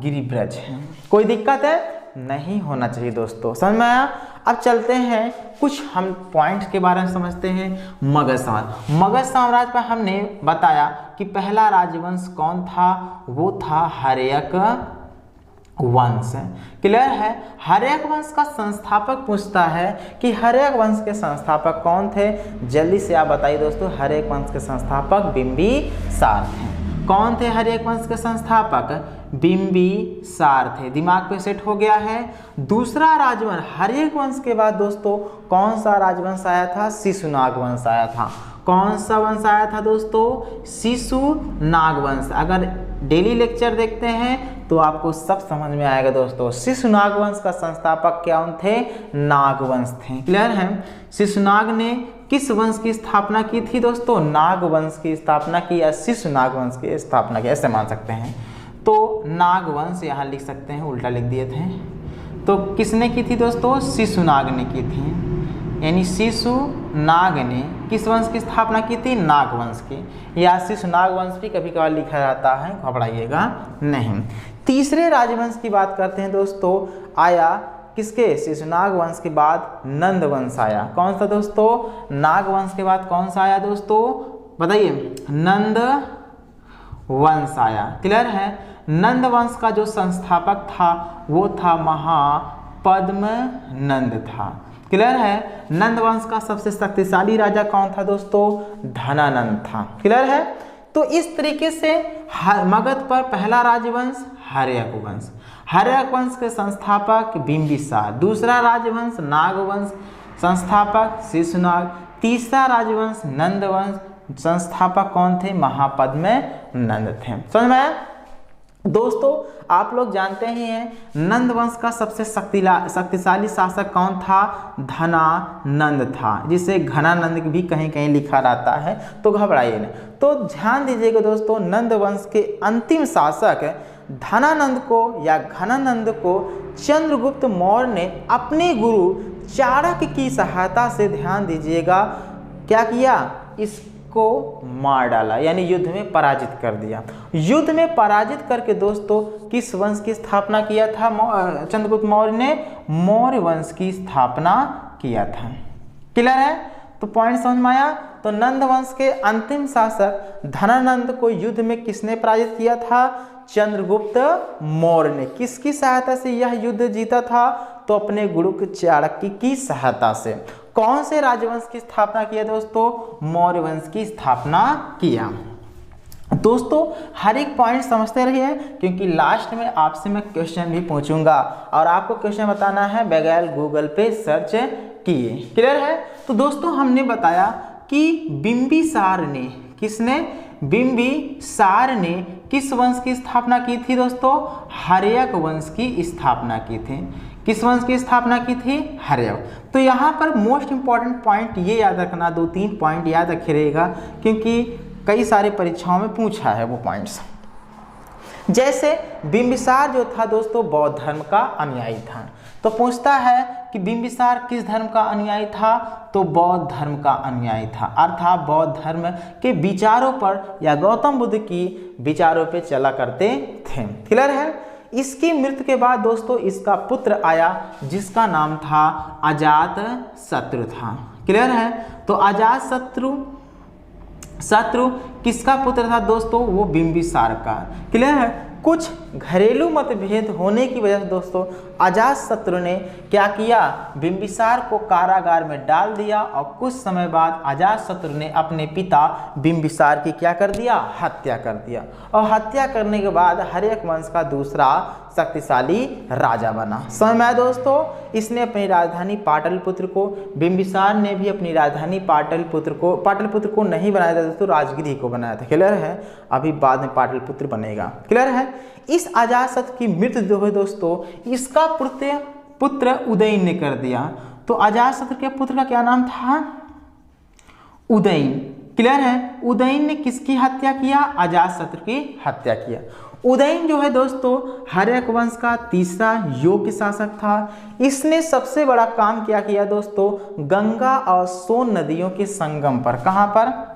गिरिब्रज है। कोई दिक्कत है नहीं होना चाहिए दोस्तों। समझ में आया। अब चलते हैं कुछ हम पॉइंट्स के बारे में समझते हैं। मगध साम्राज्य, मगध साम्राज्य पर हमने बताया कि पहला राजवंश कौन था, वो था हर्यक वंश। क्लियर है। हर्यक वंश का संस्थापक पूछता है कि हर्यक वंश के संस्थापक कौन थे, जल्दी से आप बताइए दोस्तों। हर्यक वंश के संस्थापक बिंबिसार थे। कौन थे हर्यक वंश के संस्थापक, बिंबिसार थे। दिमाग पे सेट हो गया है। दूसरा राजवंश हर्यक वंश के बाद दोस्तों कौन सा राजवंश आया था, शिशुनाग वंश आया था। कौन सा वंश आया था दोस्तों, शिशुनाग वंश। अगर डेली लेक्चर देखते हैं तो आपको सब समझ में आएगा दोस्तों। शिशुनाग वंश का संस्थापक क्या थे, नागवंश थे। क्लियर है। शिशुनाग ने किस वंश की स्थापना की थी दोस्तों, नाग वंश की स्थापना की या शिशुनाग वंश की स्थापना की, ऐसे मान सकते हैं। तो नागवंश यहाँ लिख सकते हैं, उल्टा लिख दिए थे। तो किसने की थी दोस्तों, शिशुनाग ने की थी। यानी शिशुनाग ने किस वंश की स्थापना की थी, नागवंश की, या शिशुनाग वंश भी कभी कभार लिखा जाता है, घबराइएगा नहीं। तीसरे राजवंश की बात करते हैं दोस्तों, आया किसके, शिशुनाग वंश के बाद नंद वंश आया। कौन सा दोस्तों, नाग वंश के बाद कौन सा आया दोस्तों, बताइए, नंद वंश आया। क्लियर है। नंद वंश का जो संस्थापक था वो था महापद्म नंद था। क्लियर है। नंद वंश का सबसे शक्तिशाली राजा कौन था दोस्तों, धनानंद था। क्लियर है। तो इस तरीके से मगध पर पहला राजवंश हर्यक वंश, हर्यक वंश के संस्थापक बिंबिसार। दूसरा राजवंश नागवंश, संस्थापक शिशुनाग। तीसरा राजवंश नंदवंश, संस्थापक कौन थे, महापद्म नंद थे। समझ में आया। दोस्तों आप लोग जानते ही हैं नंद वंश का सबसे शक्तिशाली शासक कौन था? धनानंद था, जिसे घनानंद भी कहीं कहीं लिखा रहता है, तो घबराइए नहीं। तो ध्यान दीजिएगा दोस्तों, नंद वंश के अंतिम शासक धनानंद को या घनानंद को चंद्रगुप्त मौर्य ने अपने गुरु चाणक्य की सहायता से, ध्यान दीजिएगा, क्या किया? इसको मार डाला, यानी युद्ध में पराजित कर दिया। युद्ध में पराजित करके दोस्तों किस वंश की स्थापना किया था चंद्रगुप्त मौर्य ने? मौर्य वंश की स्थापना किया था। क्लियर है? तो पॉइंट समझ में आया? तो नंद वंश के अंतिम शासक धनानंद को युद्ध में किसने पराजित किया था? चंद्रगुप्त मौर्य ने। किसकी सहायता से यह युद्ध जीता था? तो अपने गुरु चाणक्य की सहायता से। कौन से राजवंश की स्थापना किया दोस्तों? मौर्य वंश की स्थापना किया। दोस्तों हर एक पॉइंट समझते रहिए, क्योंकि लास्ट में आपसे मैं क्वेश्चन भी पूछूंगा और आपको क्वेश्चन बताना है बगैर गूगल पे सर्च किए। क्लियर है? तो दोस्तों हमने बताया कि बिंबिसार ने, किसने? बिंबिसार ने किस वंश की स्थापना की थी दोस्तों? हर्यक वंश की स्थापना की थी। किस वंश की स्थापना की थी? हर्यक। तो यहाँ पर मोस्ट इंपॉर्टेंट पॉइंट ये याद रखना, 2-3 पॉइंट याद रखिएगा, क्योंकि कई सारे परीक्षाओं में पूछा है वो पॉइंट्स। जैसे बिंबिसार जो था दोस्तों बौद्ध धर्म का अनुयायी था, तो पूछता है कि बिंबिसार किस धर्म का अनुयायी था? तो बौद्ध धर्म का अनुयायी था, अर्थात बौद्ध धर्म के विचारों पर या गौतम बुद्ध की विचारों पे चला करते थे। क्लियर है? इसकी मृत्यु के बाद दोस्तों इसका पुत्र आया, जिसका नाम था अजातशत्रु था। क्लियर है? तो अजातशत्रु किसका पुत्र था दोस्तों? वो बिंबिसार का। क्लियर है? कुछ घरेलू मतभेद होने की वजह से दोस्तों अजातशत्रु ने क्या किया? बिंबिसार को कारागार में डाल दिया और कुछ समय बाद अजातशत्रु ने अपने पिता बिंबिसार की क्या कर दिया? हत्या कर दिया। और हत्या करने के बाद हर्यक वंश का दूसरा शक्तिशाली राजा बना। समझ में आया दोस्तों? इसने अपनी राजधानी पाटलिपुत्र को, बिंबिसार ने भी अपनी राजधानी पाटलिपुत्र को नहीं बनाया था दोस्तों, राजगिरी को बनाया था। क्लियर है? अभी बाद में पाटलिपुत्र बनेगा। क्लियर है? इस अजातशत्रु की मृत्यु जो है दोस्तों इसका पुत्र उदयन ने कर दिया। तो अजातशत्रु के पुत्र का क्या नाम था? उदयन। क्लियर है? उदयन ने किसकी हत्या किया? अजातशत्रु की हत्या किया। उदयन जो है दोस्तों हर्यक वंश का तीसरा योग्य शासक था। इसने सबसे बड़ा काम क्या किया दोस्तों? गंगा और सोन नदियों के संगम पर, कहां पर?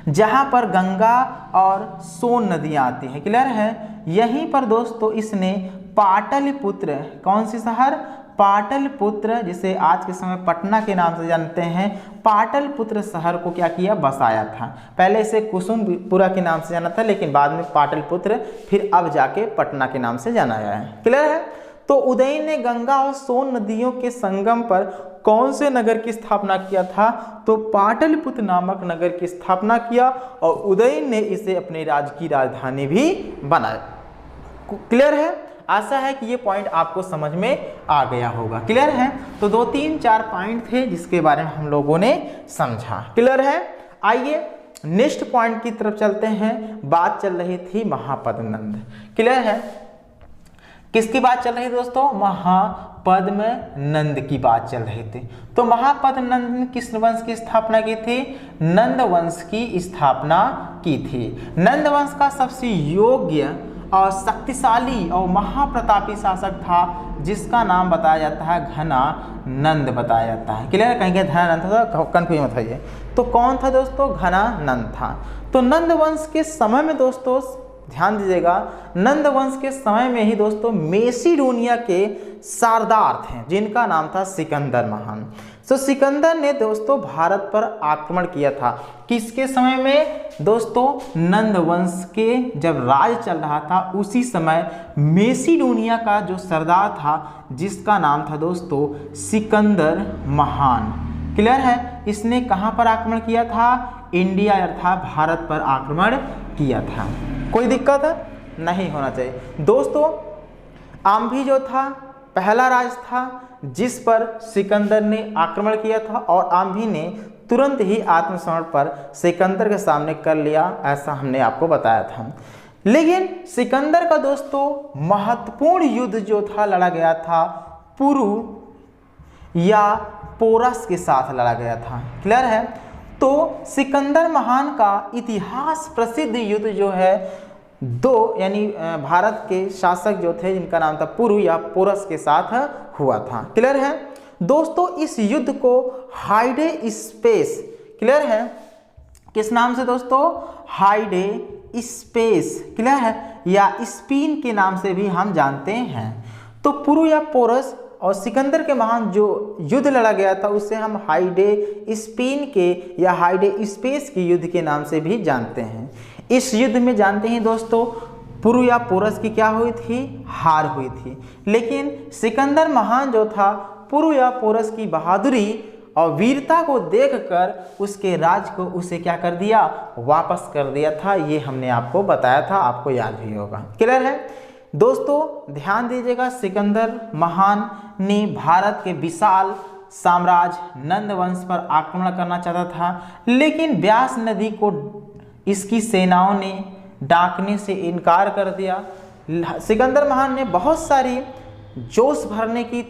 जहां पर गंगा और सोन नदियां आती हैं। क्लियर है? यहीं पर दोस्तों इसने पाटलिपुत्र, कौन सी शहर? पाटलिपुत्र, जिसे आज के समय पटना के नाम से जानते हैं, पाटलिपुत्र शहर को क्या किया? बसाया था। पहले इसे कुसुमपुरा के नाम से जाना था, लेकिन बाद में पाटलिपुत्र, फिर अब जाके पटना के नाम से जाना गया है। क्लियर है? तो उदयन ने गंगा और सोन नदियों के संगम पर कौन से नगर की स्थापना किया था? तो पाटलिपुत्र नामक नगर की स्थापना किया और उदयन ने इसे अपने राज्य की राजधानी भी बनाया। क्लियर है? आशा है कि ये पॉइंट आपको समझ में आ गया होगा। क्लियर है? तो 2-3-4 पॉइंट थे जिसके बारे में हम लोगों ने समझा। क्लियर है? आइए नेक्स्ट पॉइंट की तरफ चलते हैं। बात चल रही थी महापद्मनंद। क्लियर है? किसकी बात चल रही दोस्तों? महापद्मनंद की बात चल रही थी। तो महापद्मनंद ने किस वंश की स्थापना की थी? नंद वंश की स्थापना की थी। नंद वंश का सबसे योग्य और शक्तिशाली और महाप्रतापी शासक था, जिसका नाम बताया जाता है घनानंद बताया जाता है। क्लियर है? कहीं कहीं धनानंद था, कंफ्यूज मत होइए। तो कौन था दोस्तों? घनानंद था। तो नंद वंश के समय में दोस्तों ध्यान दीजिएगा, नंद वंश के समय में ही दोस्तों मेसिडोनिया के सरदार थे, जिनका नाम था सिकंदर महान। तो सिकंदर ने दोस्तों भारत पर आक्रमण किया था। किसके समय में दोस्तों? नंद वंश के जब राज चल रहा था उसी समय मेसिडोनिया का जो सरदार था, जिसका नाम था दोस्तों सिकंदर महान। क्लियर है? इसने कहां पर आक्रमण किया था? इंडिया अर्थात भारत पर आक्रमण किया था। कोई दिक्कत नहीं होना चाहिए दोस्तों। आम्भी जो था पहला राज था जिस पर सिकंदर ने आक्रमण किया था, और आम्भी ने तुरंत ही आत्मसमर्पण पर सिकंदर के सामने कर लिया, ऐसा हमने आपको बताया था। लेकिन सिकंदर का दोस्तों महत्वपूर्ण युद्ध जो था लड़ा गया था पुरु या पोरस के साथ लड़ा गया था। क्लियर है। तो सिकंदर महान का इतिहास प्रसिद्ध युद्ध जो है दो यानी भारत के शासक जो थे जिनका नाम था पुरु या पोरस के साथ हुआ था। क्लियर है दोस्तों। इस युद्ध को हाइडे स्पेस, क्लियर है, किस नाम से दोस्तों, हाइडे स्पेस, क्लियर है, या स्पेन के नाम से भी हम जानते हैं। तो पुरु या पोरस और सिकंदर के महान जो युद्ध लड़ा गया था उसे हम हाइडे स्पेन के या हाइडे स्पेस के युद्ध के नाम से भी जानते हैं। इस युद्ध में जानते हैं दोस्तों पुरु या पोरस की क्या हुई थी, हार हुई थी। लेकिन सिकंदर महान जो था पुरु या पोरस की बहादुरी और वीरता को देखकर उसके राज को उसे क्या कर दिया, वापस कर दिया था। ये हमने आपको बताया था, आपको याद भी होगा। क्लियर है दोस्तों। ध्यान दीजिएगा, सिकंदर महान ने भारत के विशाल साम्राज्य नंद वंश पर आक्रमण करना चाहता था, लेकिन ब्यास नदी को इसकी सेनाओं ने डाकने से इनकार कर दिया। सिकंदर महान ने बहुत सारी जोश भरने की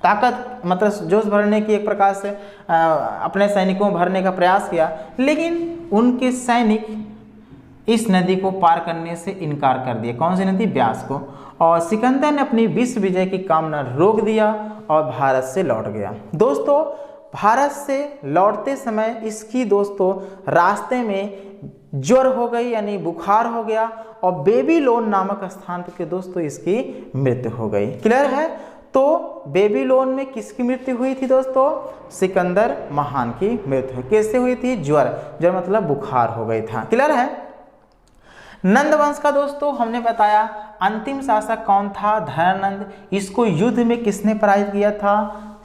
ताकत, मतलब जोश भरने की एक प्रकार से अपने सैनिकों में भरने का प्रयास किया, लेकिन उनके सैनिक इस नदी को पार करने से इनकार कर दिए। कौन सी नदी, ब्यास को। और सिकंदर ने अपनी विश्व विजय की कामना रोक दिया और भारत से लौट गया। दोस्तों भारत से लौटते समय इसकी दोस्तों रास्ते में ज्वर हो गई यानी बुखार हो गया और बेबीलोन नामक स्थान पर दोस्तों इसकी मृत्यु हो गई। क्लियर है। तो बेबीलोन में किसकी मृत्यु हुई थी दोस्तों, सिकंदर महान की मृत्यु। कैसे हुई थी, ज्वर मतलब बुखार हो गई था। क्लियर है। नंद वंश का दोस्तों हमने बताया अंतिम शासक कौन था, धनानंद। इसको युद्ध में किसने पराजित किया था,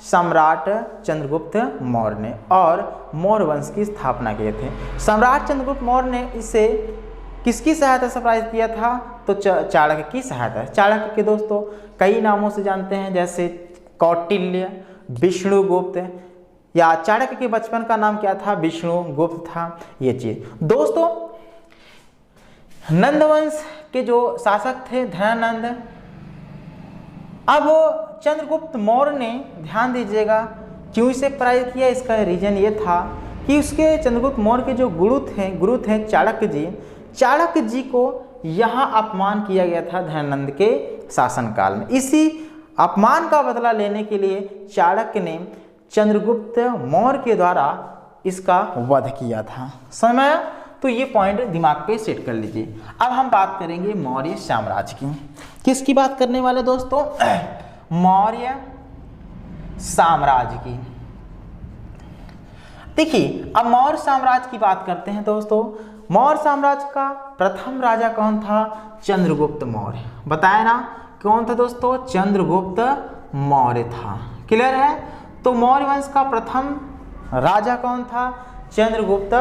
सम्राट चंद्रगुप्त मौर्य ने, और मौर्य वंश की स्थापना किए थे। सम्राट चंद्रगुप्त मौर्य ने इसे किसकी सहायता से पराजित किया था, तो चाणक्य की सहायता। चाणक्य के दोस्तों कई नामों से जानते हैं, जैसे कौटिल्य, विष्णुगुप्त, या चाणक्य के बचपन का नाम क्या था, विष्णुगुप्त था। ये चीज दोस्तों नंदवंश के जो शासक थे धनानंद, अब चंद्रगुप्त मौर्य ने, ध्यान दीजिएगा, क्यों इसे पराजित किया, इसका रीजन ये था कि उसके चंद्रगुप्त मौर्य के जो गुरु थे चाणक्य जी को यहाँ अपमान किया गया था धनानंद के शासनकाल में। इसी अपमान का बदला लेने के लिए चाणक्य ने चंद्रगुप्त मौर्य के द्वारा इसका वध किया था। समय तो ये पॉइंट दिमाग पे सेट कर लीजिए। अब हम बात करेंगे मौर्य साम्राज्य की। किसकी बात करने वाले दोस्तों, मौर्य साम्राज्य की। देखिए अब मौर्य साम्राज्य की बात करते हैं दोस्तों। मौर्य साम्राज्य का प्रथम राजा कौन था, चंद्रगुप्त मौर्य। बताया ना कौन था दोस्तों, चंद्रगुप्त मौर्य था। क्लियर है। तो मौर्य वंश का प्रथम राजा कौन था, चंद्रगुप्त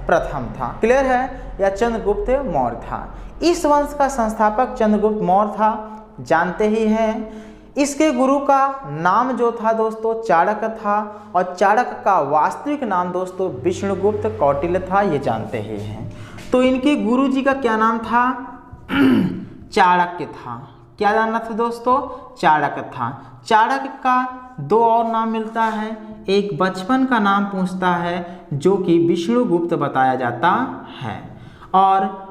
प्रथम था। क्लियर है, या चंद्रगुप्त मौर्य था। इस वंश का संस्थापक चंद्रगुप्त मौर्य था, जानते ही हैं। इसके गुरु का नाम जो था दोस्तों चाणक्य था, और चाणक्य का वास्तविक नाम दोस्तों विष्णुगुप्त कौटिल्य था, ये जानते ही हैं। तो इनके गुरु जी का क्या नाम था, चाणक्य था। क्या जानना था दोस्तों, चाणक्य था। चाणक्य का दो और नाम मिलता है, एक बचपन का नाम पूछता है जो कि विष्णुगुप्त बताया जाता है, और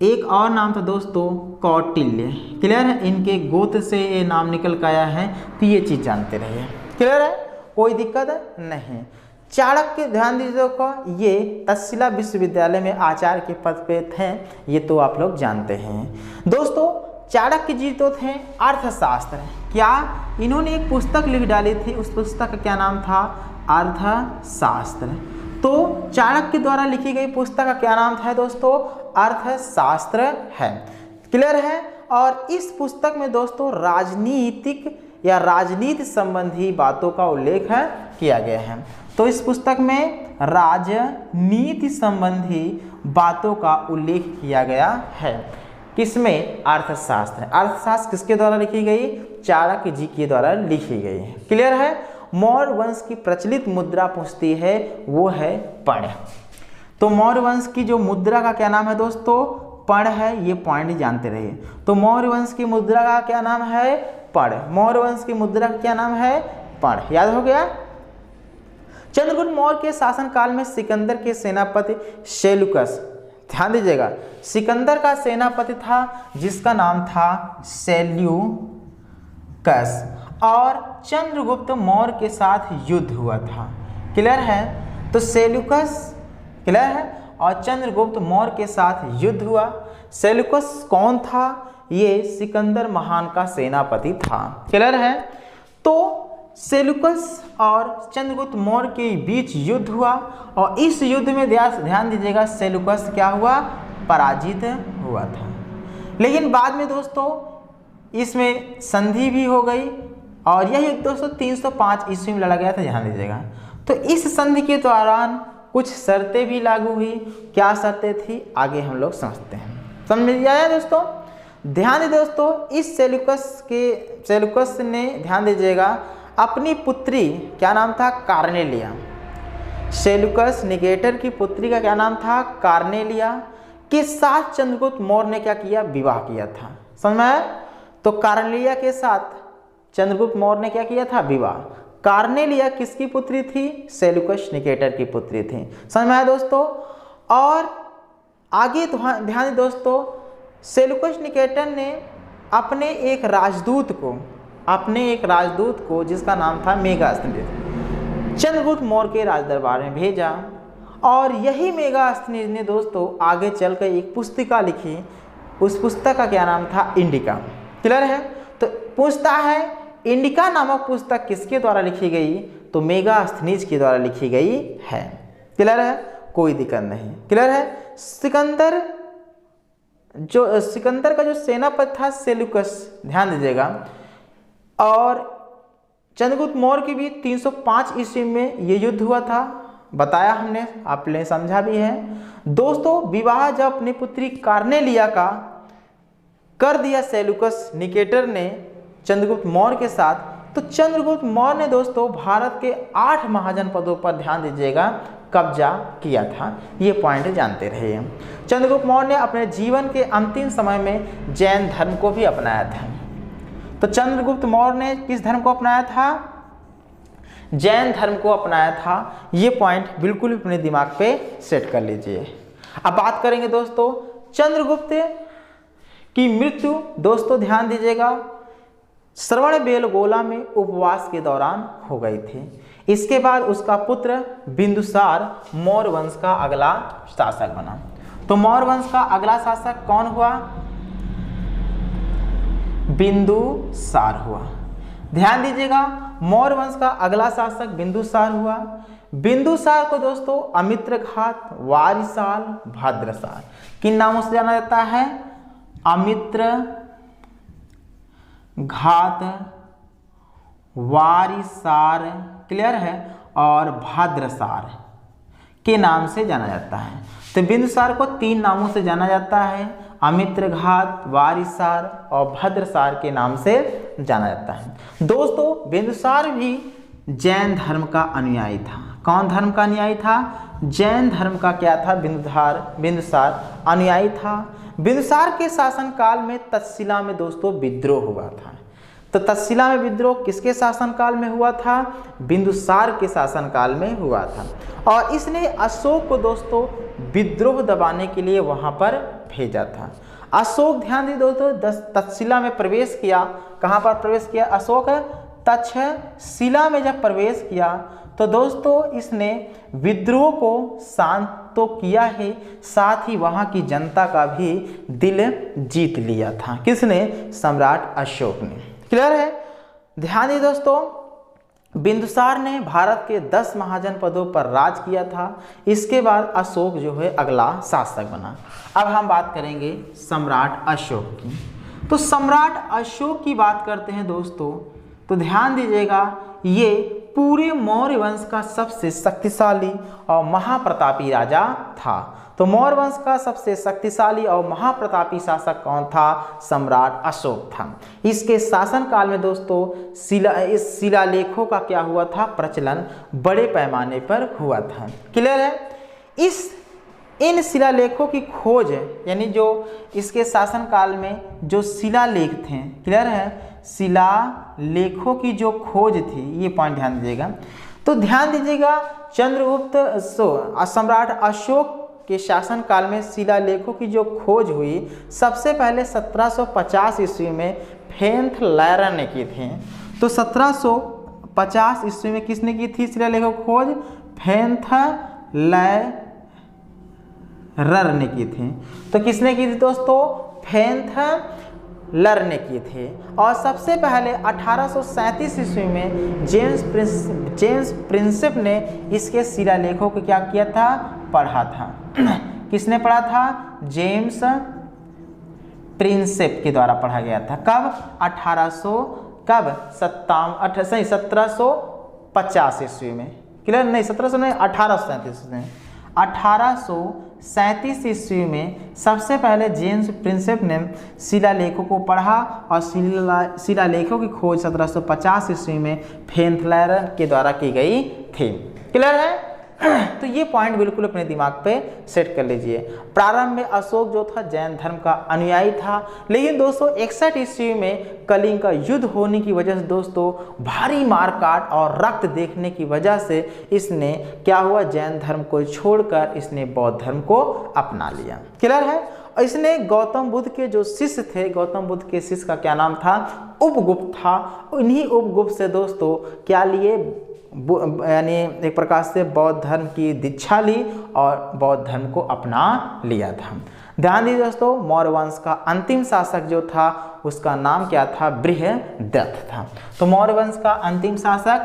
एक और नाम था दोस्तों कौटिल्य। क्लियर है, इनके गोत्र से ये नाम निकल कर आया है, तो ये चीज जानते रहिए। क्लियर है, कोई दिक्कत नहीं। चाणक्य ध्यान दीजिएगा, ये तक्षशिला विश्वविद्यालय में आचार्य के पद पे थे, ये तो आप लोग जानते हैं। दोस्तों चाणक्य जी तो थे अर्थशास्त्र। क्या इन्होंने एक पुस्तक लिख डाली थी, उस पुस्तक का क्या नाम था, अर्थशास्त्र। तो चाणक्य द्वारा लिखी गई पुस्तक का क्या नाम था दोस्तों, अर्थशास्त्र है। क्लियर है। और इस पुस्तक में दोस्तों राजनीतिक या राजनीति संबंधी बातों का उल्लेख किया गया है। तो इस पुस्तक में राजनीति संबंधी बातों का उल्लेख किया गया है। किसमें, अर्थशास्त्र। अर्थशास्त्र किसके द्वारा लिखी गई, चाणक्य जी के द्वारा लिखी गई है। क्लियर है। मौर्य वंश की प्रचलित मुद्रा पूछती है, वो है पण। तो मौर्य वंश की जो मुद्रा का क्या नाम है दोस्तों, पढ़ है, ये पॉइंट जानते रहिए। तो मौर्य वंश की मुद्रा का क्या नाम है? पढ़। मौर्य वंश की मुद्रा का क्या नाम है? पढ़। याद हो गया। चंद्रगुप्त मौर्य के शासनकाल में सिकंदर के सेनापति सेल्यूकस, ध्यान दीजिएगा, सिकंदर का सेनापति था जिसका नाम था सेल्यूकस, और चंद्रगुप्त मौर्य के साथ युद्ध हुआ था। क्लियर है? तो सेल्यूकस, क्लियर है, और चंद्रगुप्त मौर्य के साथ युद्ध हुआ। सेल्यूकस कौन था? ये सिकंदर महान का सेनापति था। क्लियर है? तो सेल्यूकस और चंद्रगुप्त मौर्य के बीच युद्ध हुआ, और इस युद्ध में ध्यान दीजिएगा सेल्यूकस क्या हुआ? पराजित हुआ था। लेकिन बाद में दोस्तों इसमें संधि भी हो गई, और यह युद्ध दोस्तों 305 ईस्वी में लड़ा गया था, ध्यान दीजिएगा। तो इस संधि के दौरान कुछ शर्तें भी लागू हुई। क्या शर्तें थी आगे हम लोग समझते हैं। समझ में आया दोस्तों? ध्यान दीजिए दोस्तों, इस सेल्यूकस ने, ध्यान दीजिएगा, अपनी पुत्री, क्या नाम था? कार्नेलिया। सेल्यूकस निकेटर की पुत्री का क्या नाम था? कार्नेलिया के साथ चंद्रगुप्त मौर्य ने क्या किया? विवाह किया था। समझ में आया? तो कार्नेलिया के साथ चंद्रगुप्त मौर्य ने क्या किया था? विवाह। कार्नेलिया किसकी पुत्री थी? सेल्यूकस निकेटर की पुत्री थी। समझ में आया दोस्तों? और आगे ध्यान दें दोस्तों, सेल्यूकस निकेटर ने अपने एक राजदूत को जिसका नाम था मेगास्थनीज, चंद्रगुप्त मौर्य के राजदरबार में भेजा, और यही मेगास्थनीज ने दोस्तों आगे चलकर एक पुस्तिका लिखी। उस पुस्तक का क्या नाम था? इंडिका। क्लियर है? तो पूछता है इंडिका नामक पुस्तक किसके द्वारा लिखी गई? तो मेगास्थनीज के द्वारा लिखी गई है। क्लियर है? कोई दिक्कत नहीं। क्लियर है? सिकंदर का जो सेनापति था सेल्यूकस, ध्यान दीजिएगा, और चंद्रगुप्त मौर्य के बीच 305 ईस्वी में ये युद्ध हुआ था, बताया हमने, आपने समझा भी है। दोस्तों विवाह जब अपनी पुत्री कार्नेलिया का कर दिया सेल्यूकस निकेटर ने चंद्रगुप्त मौर्य के साथ, तो चंद्रगुप्त मौर्य ने दोस्तों भारत के 8 महाजनपदों पर, ध्यान दीजिएगा, कब्जा किया था। ये पॉइंट जानते रहिए। चंद्रगुप्त मौर्य ने अपने जीवन के अंतिम समय में जैन धर्म को भी अपनाया था। तो चंद्रगुप्त मौर्य ने किस धर्म को अपनाया था? जैन धर्म को अपनाया था। ये पॉइंट बिल्कुल अपने दिमाग पे सेट कर लीजिए। अब बात करेंगे दोस्तों चंद्रगुप्त की मृत्यु। दोस्तों ध्यान दीजिएगा, श्रवणबेलगोला में उपवास के दौरान हो गई थी। इसके बाद उसका पुत्र बिंदुसार मौर्य वंश का अगला शासक बना। तो मौर्य वंश का अगला शासक कौन हुआ? बिंदुसार हुआ। ध्यान दीजिएगा, मौर्य वंश का अगला शासक बिंदुसार हुआ। बिंदुसार को दोस्तों अमित्रघात, वारिसाल, भद्रसाल किन नामों से जाना जाता है? अमित्रघात, वारिसार, क्लियर है, और भद्रसार के नाम से जाना जाता है। तो बिंदुसार को 3 नामों से जाना जाता है, अमित्रघात, वारिसार और भद्रसार के नाम से जाना जाता है। दोस्तों बिंदुसार भी जैन धर्म का अनुयायी था। कौन धर्म का अनुयायी था? जैन धर्म का क्या था? बिंदुसार अनुयायी था। बिंदुसार के शासनकाल में तक्षशिला में दोस्तों विद्रोह हुआ था। तो तक्षशिला में विद्रोह किसके शासनकाल में हुआ था? बिंदुसार के शासनकाल में हुआ था, और इसने अशोक को दोस्तों विद्रोह दबाने के लिए वहां पर भेजा था। अशोक, ध्यान दी दोस्तों, तक्षशिला में प्रवेश किया। कहां पर प्रवेश किया अशोक? तक्षशिला में जब प्रवेश किया तो दोस्तों इसने विद्रोह को शांत तो किया है, साथ ही वहां की जनता का भी दिल जीत लिया था। किसने? सम्राट अशोक ने। क्लियर है? ध्यान दीजिए दोस्तों, बिंदुसार ने भारत के 10 महाजनपदों पर राज किया था। इसके बाद अशोक जो है अगला शासक बना। अब हम बात करेंगे सम्राट अशोक की। तो सम्राट अशोक की बात करते हैं दोस्तों, तो ध्यान दीजिएगा, ये पूरे मौर्य वंश का सबसे शक्तिशाली और महाप्रतापी राजा था। तो मौर्य वंश का सबसे शक्तिशाली और महाप्रतापी शासक कौन था? सम्राट अशोक था। इसके शासनकाल में दोस्तों इस शिलालेखों का क्या हुआ था? प्रचलन बड़े पैमाने पर हुआ था। क्लियर है? इस इन शिलालेखों की खोज, यानी जो इसके शासनकाल में जो शिलालेख थे, क्लियर है, शिलालेखों की जो खोज थी, ये पॉइंट ध्यान दीजिएगा। तो ध्यान दीजिएगा, चंद्रगुप्त सम्राट अशोक के शासनकाल में शिलालेखों की जो खोज हुई, सबसे पहले 1750 ईस्वी में फेंथ लैरर ने की थी। तो 1750 ईस्वी में किसने की थी शिलालेखों की खोज? फेंथ लैरर ने की थी। तो किसने की थी दोस्तों? फेंथ लैरर ने की थी। और सबसे पहले 1837 ईस्वी में जेम्स प्रिंसेप ने इसके शिलालेखों को क्या किया था? पढ़ा था। किसने पढ़ा था? जेम्स प्रिंसेप के द्वारा पढ़ा गया था। कब? 1750 ईस्वी में, क्लियर? नहीं 1700 नहीं, 1837 में। 1837 ईस्वी में सबसे पहले जेम्स प्रिंसेप ने शिलालेखों को पढ़ा और शिलालेखों की खोज 1750 ईस्वी में फेंथ लैरर के द्वारा की गई थी। क्लियर है? तो ये पॉइंट बिल्कुल अपने दिमाग पे सेट कर लीजिए। प्रारंभ में अशोक जो था जैन धर्म का अनुयायी था, लेकिन 261 ईस्वी में कलिंग का युद्ध होने की वजह से दोस्तों भारी मारकाट और रक्त देखने की वजह से इसने क्या हुआ? जैन धर्म को छोड़कर इसने बौद्ध धर्म को अपना लिया। क्लियर है? और इसने गौतम बुद्ध के जो शिष्य थे, गौतम बुद्ध के शिष्य का क्या नाम था? उपगुप्त था। इन्हीं उपगुप्त से दोस्तों क्या लिए? यानी एक प्रकार से बौद्ध धर्म की दीक्षा ली और बौद्ध धर्म को अपना लिया था। ध्यान दीजिए दोस्तों, मौर्य वंश का अंतिम शासक जो था उसका नाम क्या था? बृहद्रथ था। तो मौर्य वंश का अंतिम शासक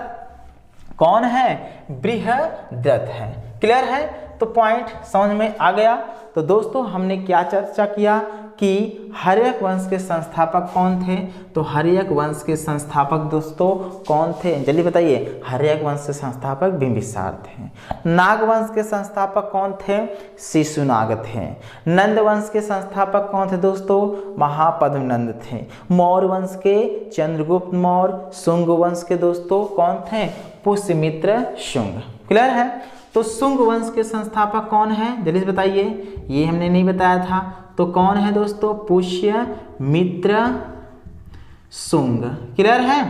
कौन है? बृहद्रथ है। क्लियर है? तो पॉइंट समझ में आ गया। तो दोस्तों हमने क्या चर्चा किया कि हर्यक वंश के संस्थापक कौन थे? तो हर्यक वंश के संस्थापक दोस्तों कौन थे? जल्दी बताइए। हर्यक वंश के संस्थापक बिंबिसार थे। नाग वंश के संस्थापक कौन थे? शिशुनाग थे। नंद वंश के संस्थापक कौन थे दोस्तों? महापद्मनंद थे। मौर्य वंश के चंद्रगुप्त मौर्य। शुंग वंश के दोस्तों कौन थे? पुष्यमित्र शुंग। क्लियर है? तो शुंग वंश के संस्थापक कौन है? जल्दी से बताइए। ये हमने नहीं बताया था। तो कौन है दोस्तों? पुष्यमित्र शुंग। क्लियर है?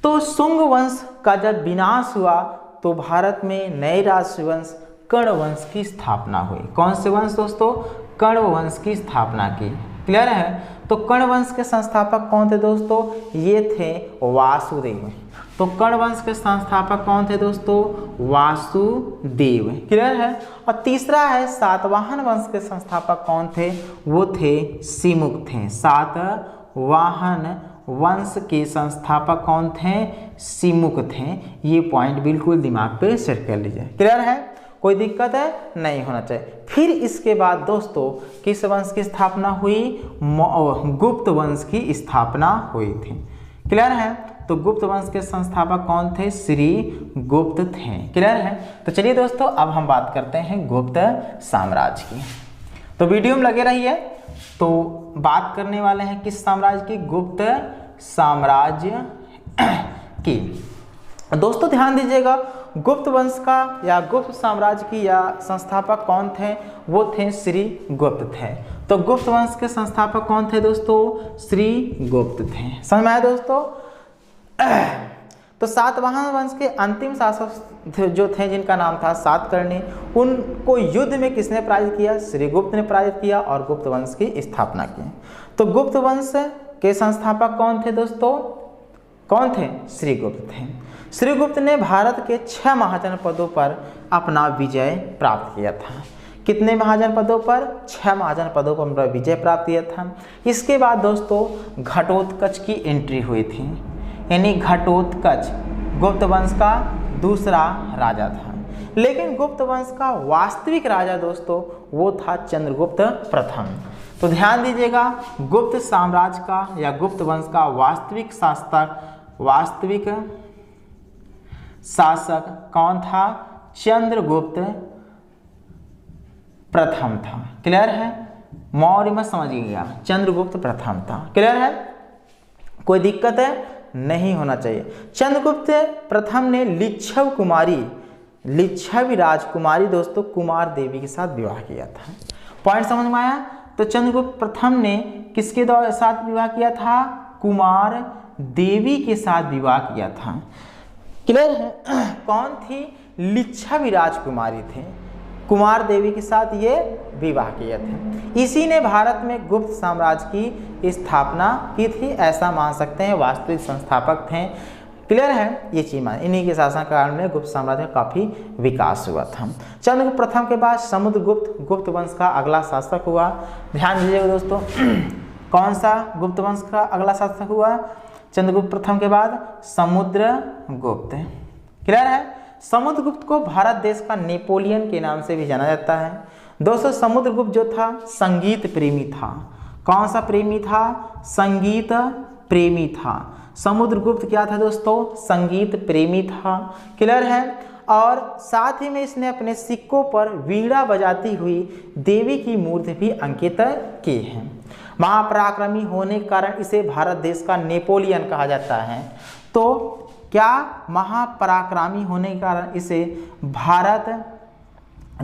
तो शुंग वंश का जब विनाश हुआ तो भारत में नए राजवंश कर्ण वंश की स्थापना हुई। कौन से वंश दोस्तों? कर्ण वंश की स्थापना की। क्लियर है? तो कर्ण वंश के संस्थापक कौन थे दोस्तों? ये थे वासुदेव। तो कर्ण वंश के संस्थापक कौन थे दोस्तों? वासुदेव। क्लियर है? और तीसरा है सातवाहन वंश के संस्थापक कौन थे? वो थे सिमुक थे। सातवाहन वंश के संस्थापक कौन थे? सिमुक थे। ये पॉइंट बिल्कुल दिमाग पे सेट कर लीजिए। क्लियर है? कोई दिक्कत है? नहीं होना चाहिए। फिर इसके बाद दोस्तों किस वंश की स्थापना हुई? गुप्त वंश की स्थापना हुई थी। क्लियर है? तो गुप्त वंश के संस्थापक कौन थे? श्री गुप्त थे। क्लियर है? तो चलिए दोस्तों अब हम बात करते हैं गुप्त साम्राज्य की। तो वीडियो में लगे रहिए। तो बात करने वाले हैं किस साम्राज्य की? गुप्त साम्राज्य की। दोस्तों ध्यान दीजिएगा, गुप्त वंश का या गुप्त साम्राज्य की या संस्थापक कौन थे? वो थे श्री गुप्त थे। तो गुप्त वंश के संस्थापक कौन थे दोस्तों? श्री गुप्त थे। समझ में आया दोस्तों? तो सातवाहन वंश के अंतिम शासक जो थे जिनका नाम था सातकर्णी, उनको युद्ध में किसने पराजित किया? श्री गुप्त ने पराजित किया और गुप्त वंश की स्थापना की। तो गुप्त वंश के संस्थापक कौन थे दोस्तों? कौन थे? श्री गुप्त थे। श्री गुप्त ने भारत के 6 महाजनपदों पर अपना विजय प्राप्त किया था। कितने महाजनपदों पर? 6 महाजनपदों पर अपना विजय प्राप्त किया था। इसके बाद दोस्तों घटोत्कच की एंट्री हुई थी, यानी घटोत्कच गुप्त वंश का दूसरा राजा था। लेकिन गुप्त वंश का वास्तविक राजा दोस्तों वो था चंद्रगुप्त प्रथम। तो ध्यान दीजिएगा, गुप्त साम्राज्य का या गुप्त वंश का वास्तविक शासक कौन था? चंद्रगुप्त प्रथम था। क्लियर है? मौर्य में समझिएगा, चंद्रगुप्त प्रथम था। क्लियर है? कोई दिक्कत है? नहीं होना चाहिए। चंद्रगुप्त प्रथम ने लिच्छव कुमारी लिच्छवी राजकुमारी दोस्तों कुमार देवी के साथ विवाह किया था। पॉइंट समझ में आया। तो चंद्रगुप्त प्रथम ने किसके साथ विवाह किया था? कुमार देवी के साथ विवाह किया था। क्लियर है। कौन थी? लिच्छवी राजकुमारी थे, कुमार देवी के साथ ये विवाह किए थे। इसी ने भारत में गुप्त साम्राज्य की स्थापना की थी, ऐसा मान सकते हैं। वास्तविक संस्थापक थे। क्लियर है, ये चीज मान। इन्हीं के शासनकाल में गुप्त साम्राज्य का काफी विकास हुआ था। चंद्रगुप्त प्रथम के बाद समुद्रगुप्त गुप्त वंश का अगला शासक हुआ। ध्यान दीजिएगा दोस्तों, कौन सा गुप्त वंश का अगला शासक हुआ? चंद्रगुप्त प्रथम के बाद समुद्रगुप्त। क्लियर है। समुद्रगुप्त को भारत देश का नेपोलियन के नाम से भी जाना जाता है। दोस्तों समुद्रगुप्त जो था संगीत प्रेमी था। कौन सा प्रेमी था? संगीत प्रेमी था। समुद्रगुप्त क्या था दोस्तों? संगीत प्रेमी था। क्लियर है। और साथ ही में इसने अपने सिक्कों पर वीणा बजाती हुई देवी की मूर्ति भी अंकित की है। महापराक्रमी होने के कारण इसे भारत देश का नेपोलियन कहा जाता है। तो क्या महापराक्रमी होने के कारण इसे भारत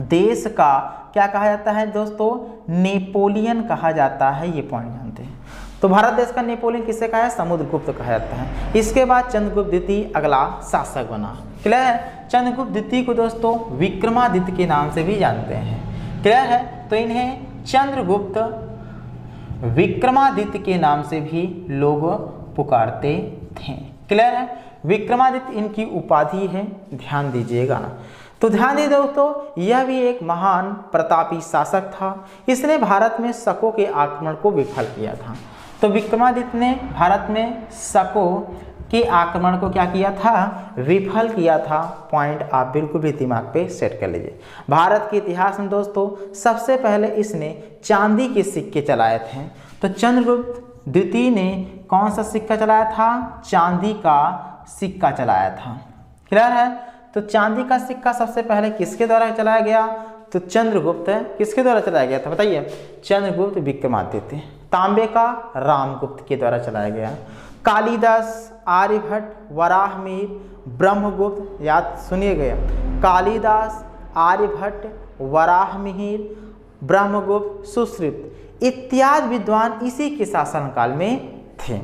देश का क्या कहा जाता है दोस्तों? नेपोलियन कहा जाता है। ये पॉइंट जानते हैं। तो भारत देश का नेपोलियन किसे कहा है? समुद्रगुप्त कहा जाता है। इसके बाद चंद्रगुप्त द्वितीय अगला शासक बना। क्लियर है। चंद्रगुप्त द्वितीय को दोस्तों विक्रमादित्य के नाम से भी जानते हैं। क्लियर है। तो इन्हें चंद्रगुप्त विक्रमादित्य के नाम से भी लोग पुकारते थे। क्लियर है। विक्रमादित्य इनकी उपाधि है, ध्यान दीजिएगा। तो ध्यान दीजिए दोस्तों, यह भी एक महान प्रतापी शासक था। इसने भारत में शकों के आक्रमण को विफल किया था। तो विक्रमादित्य ने भारत में शकों के आक्रमण को क्या किया था? विफल किया था। पॉइंट आप बिल्कुल भी दिमाग पे सेट कर लीजिए। भारत के इतिहास में दोस्तों सबसे पहले इसने चांदी के सिक्के चलाए थे। तो चंद्रगुप्त द्वितीय ने कौन सा सिक्का चलाया था? चांदी का सिक्का चलाया था। क्लियर है। तो चांदी का सिक्का सबसे पहले किसके द्वारा चलाया गया? तो चंद्रगुप्त किसके द्वारा चलाया गया था बताइए? चंद्रगुप्त विक्रमादित्य। तांबे का रामगुप्त के द्वारा चलाया गया। कालिदास, आर्यभट्ट, वराहमिहिर, ब्रह्मगुप्त, याद सुनिएगा, कालिदास, आर्यभट्ट, वराहमिहिर, ब्रह्मगुप्त, सुश्रुत इत्यादि विद्वान इसी के शासनकाल में थे।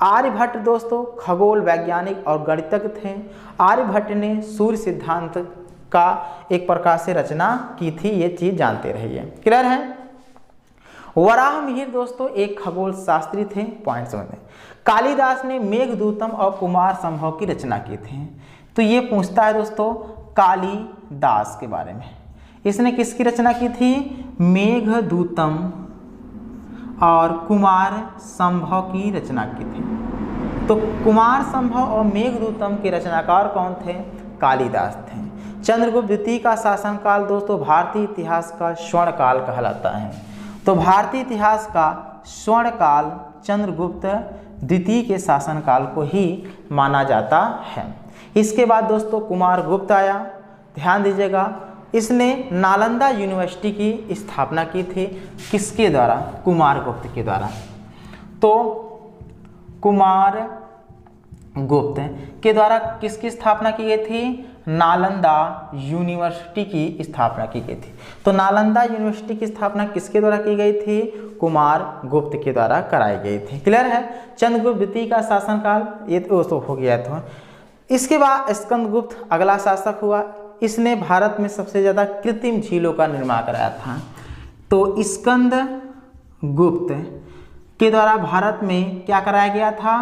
आर्यभट्ट दोस्तों खगोल वैज्ञानिक और गणितज्ञ थे। आर्यभट्ट ने सूर्य सिद्धांत का एक प्रकार से रचना की थी, ये चीज जानते रहिए। क्लियर है। वराहमिहिर दोस्तों एक खगोल शास्त्री थे। पॉइंट समझें। कालिदास ने मेघदूतम और कुमार संभव की रचना की थी। तो ये पूछता है दोस्तों कालिदास के बारे में। इसने किसकी रचना की थी? मेघदूतम और कुमार संभव की रचना की थी। तो कुमार संभव और मेघदूतम के रचनाकार कौन थे? कालिदास थे। चंद्रगुप्त द्वितीय का शासनकाल दोस्तों भारतीय इतिहास का स्वर्ण काल कहलाता है। तो भारतीय इतिहास का स्वर्ण काल चंद्रगुप्त द्वितीय के शासनकाल को ही माना जाता है। इसके बाद दोस्तों कुमार गुप्त आया। ध्यान दीजिएगा, इसने नालंदा यूनिवर्सिटी की स्थापना की थी। किसके द्वारा? कुमार गुप्त के द्वारा। तो कुमार गुप्त के द्वारा किसकी स्थापना की गई थी? नालंदा यूनिवर्सिटी की स्थापना की गई थी। तो नालंदा यूनिवर्सिटी की स्थापना किसके द्वारा की गई थी? कुमार गुप्त के द्वारा कराई गई थी। क्लियर है। चंद्रगुप्त द्वितीय का शासनकाल ये तो हो गया था। इसके बाद स्कंदगुप्त अगला शासक हुआ। इसने भारत में सबसे ज़्यादा कृत्रिम झीलों का निर्माण कराया था। तो स्कंदगुप्त के द्वारा भारत में क्या कराया गया था?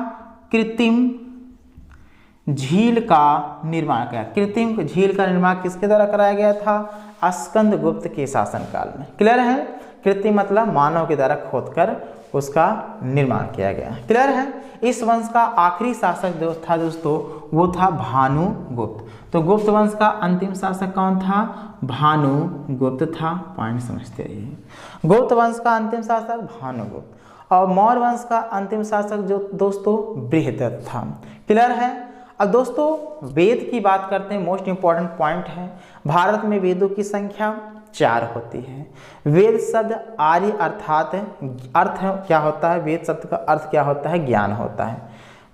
कृत्रिम झील का निर्माण किया। कृत्रिम झील का निर्माण किसके द्वारा कराया गया था? स्कंदगुप्त के शासनकाल में। क्लियर है। कृत्रिम मतलब मानव के द्वारा खोदकर उसका निर्माण किया गया। क्लियर है। इस वंश का आखिरी शासक जो था दोस्तों वो था भानुगुप्त। तो गुप्त वंश का अंतिम शासक कौन था? भानुगुप्त था। पॉइंट समझते रहिए। गुप्त वंश का अंतिम शासक भानुगुप्त और मौर्य वंश का अंतिम शासक जो दोस्तों बृहदत्त था। क्लियर है। अब दोस्तों वेद की बात करते हैं। मोस्ट इंपॉर्टेंट पॉइंट है, भारत में वेदों की संख्या 4 होती है। वेद शब्द आर्य अर्थात अर्थ क्या होता है? वेद शब्द का अर्थ क्या होता है? ज्ञान होता है।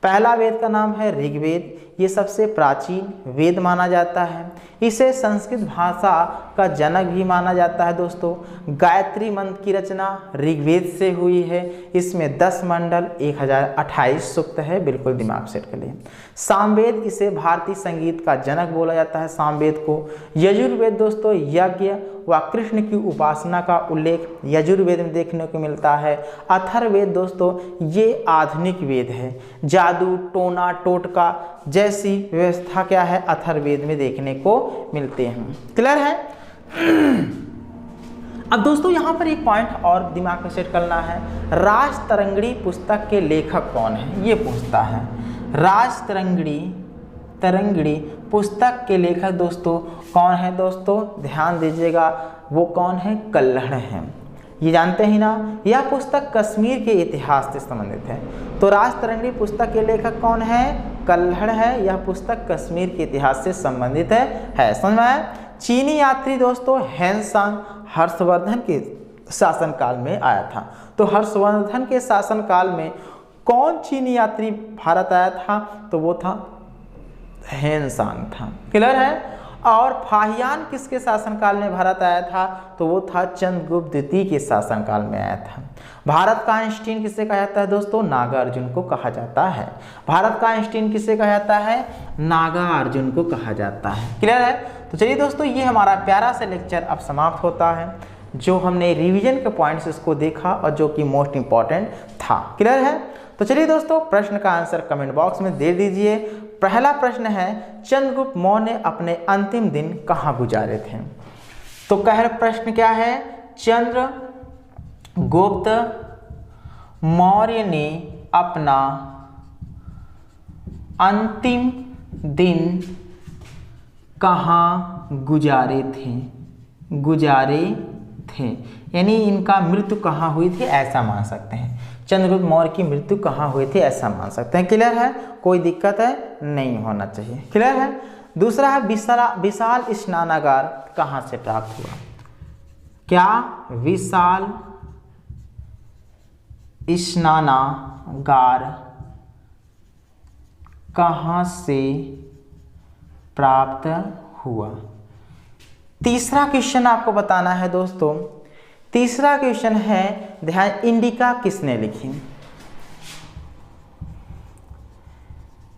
पहला वेद का नाम है ऋग्वेद, ये सबसे प्राचीन वेद माना जाता है। इसे संस्कृत भाषा का जनक भी माना जाता है दोस्तों। गायत्री मंत्र की रचना ऋग्वेद से हुई है। इसमें 10 मंडल 1028 सूक्त है, बिल्कुल दिमाग सेट कर लिए। सामवेद, इसे भारतीय संगीत का जनक बोला जाता है सामवेद को। यजुर्वेद दोस्तों यज्ञ व कृष्ण की उपासना का उल्लेख यजुर्वेद में देखने को मिलता है। अथर्ववेद दोस्तों ये आधुनिक वेद है। जादू टोना टोटका जैसी व्यवस्था क्या है अथर्ववेद में देखने को मिलते हैं। क्लियर है। अब दोस्तों यहाँ पर एक पॉइंट और दिमाग में सेट करना है। राजतरंगिणी पुस्तक के लेखक कौन है, ये पूछता है। राजतरंगिणी पुस्तक के लेखक दोस्तों कौन है दोस्तों, ध्यान दीजिएगा, वो कौन है, कल्हड़ हैं। ये जानते ही ना, यह पुस्तक कश्मीर के इतिहास से संबंधित है। तो राजतरंगिणी पुस्तक के लेखक कौन है, कल्हड़ है। यह पुस्तक कश्मीर के इतिहास से संबंधित है। समझ में आया। चीनी यात्री दोस्तों हेनसांग हर्षवर्धन के शासनकाल में आया था। तो हर्षवर्धन के शासनकाल में कौन चीनी यात्री भारत आया था, तो वो था हेनसांग था। क्लियर है। और फाहियान किसके शासनकाल में भारत आया था, तो वो था चंद्रगुप्त द्वितीय के शासनकाल में आया था। भारत का आइंस्टीन किसे कहा जाता है दोस्तों, नागार्जुन को कहा जाता है। भारत का आइंस्टीन किसे कहा जाता है, नागार्जुन को कहा जाता है। क्लियर है। तो चलिए दोस्तों ये हमारा प्यारा सा लेक्चर अब समाप्त होता है। जो हमने रिवीजन के पॉइंट्स इसको देखा और जो कि मोस्ट इंपॉर्टेंट था। क्लियर है। तो चलिए दोस्तों प्रश्न का आंसर कमेंट बॉक्स में दे दीजिए। पहला प्रश्न है, चंद्रगुप्त मौर्य ने अपने अंतिम दिन कहाँ गुजारे थे। तो कह प्रश्न क्या है, चंद्रगुप्त मौर्य ने अपना अंतिम दिन कहाँ गुजारे थे, यानी इनका मृत्यु कहाँ हुई थी ऐसा मान सकते हैं। चंद्रगुप्त मौर्य की मृत्यु कहाँ हुई थी ऐसा मान सकते हैं। क्लियर है, कोई दिक्कत है नहीं होना चाहिए। क्लियर है। दूसरा है विशाल स्नानागार कहाँ से प्राप्त हुआ। क्या विशाल स्नानागार कहाँ से प्राप्त हुआ। तीसरा क्वेश्चन आपको बताना है दोस्तों। तीसरा क्वेश्चन है, ध्यान, इंडिका किसने लिखी।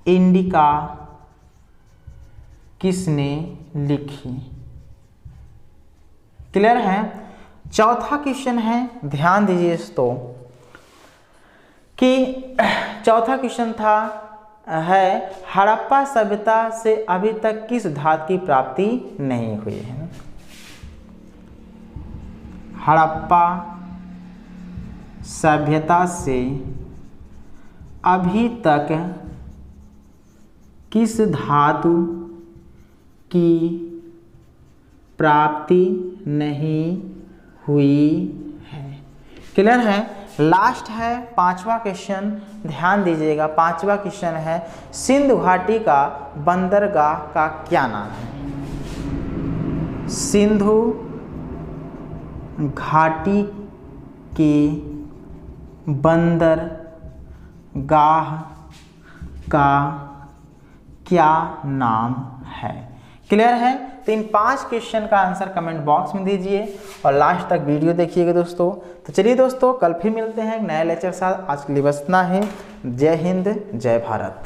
इंडिका किसने लिखी। क्लियर है। चौथा क्वेश्चन है, ध्यान दीजिए दोस्तों कि चौथा क्वेश्चन था है हड़प्पा सभ्यता से अभी तक किस धातु की प्राप्ति नहीं हुई है। हड़प्पा सभ्यता से अभी तक किस धातु की प्राप्ति नहीं हुई है। क्लियर है। लास्ट है पांचवा क्वेश्चन, ध्यान दीजिएगा। पांचवा क्वेश्चन है, सिंधु घाटी का बंदरगाह का क्या नाम है। सिंधु घाटी के बंदरगाह का क्या नाम है। क्लियर है। तो इन 5 क्वेश्चन का आंसर कमेंट बॉक्स में दीजिए और लास्ट तक वीडियो देखिएगा दोस्तों। तो चलिए दोस्तों कल फिर मिलते हैं नए लेक्चर के साथ। आज के लिए बस इतना ही। जय हिंद, जय भारत।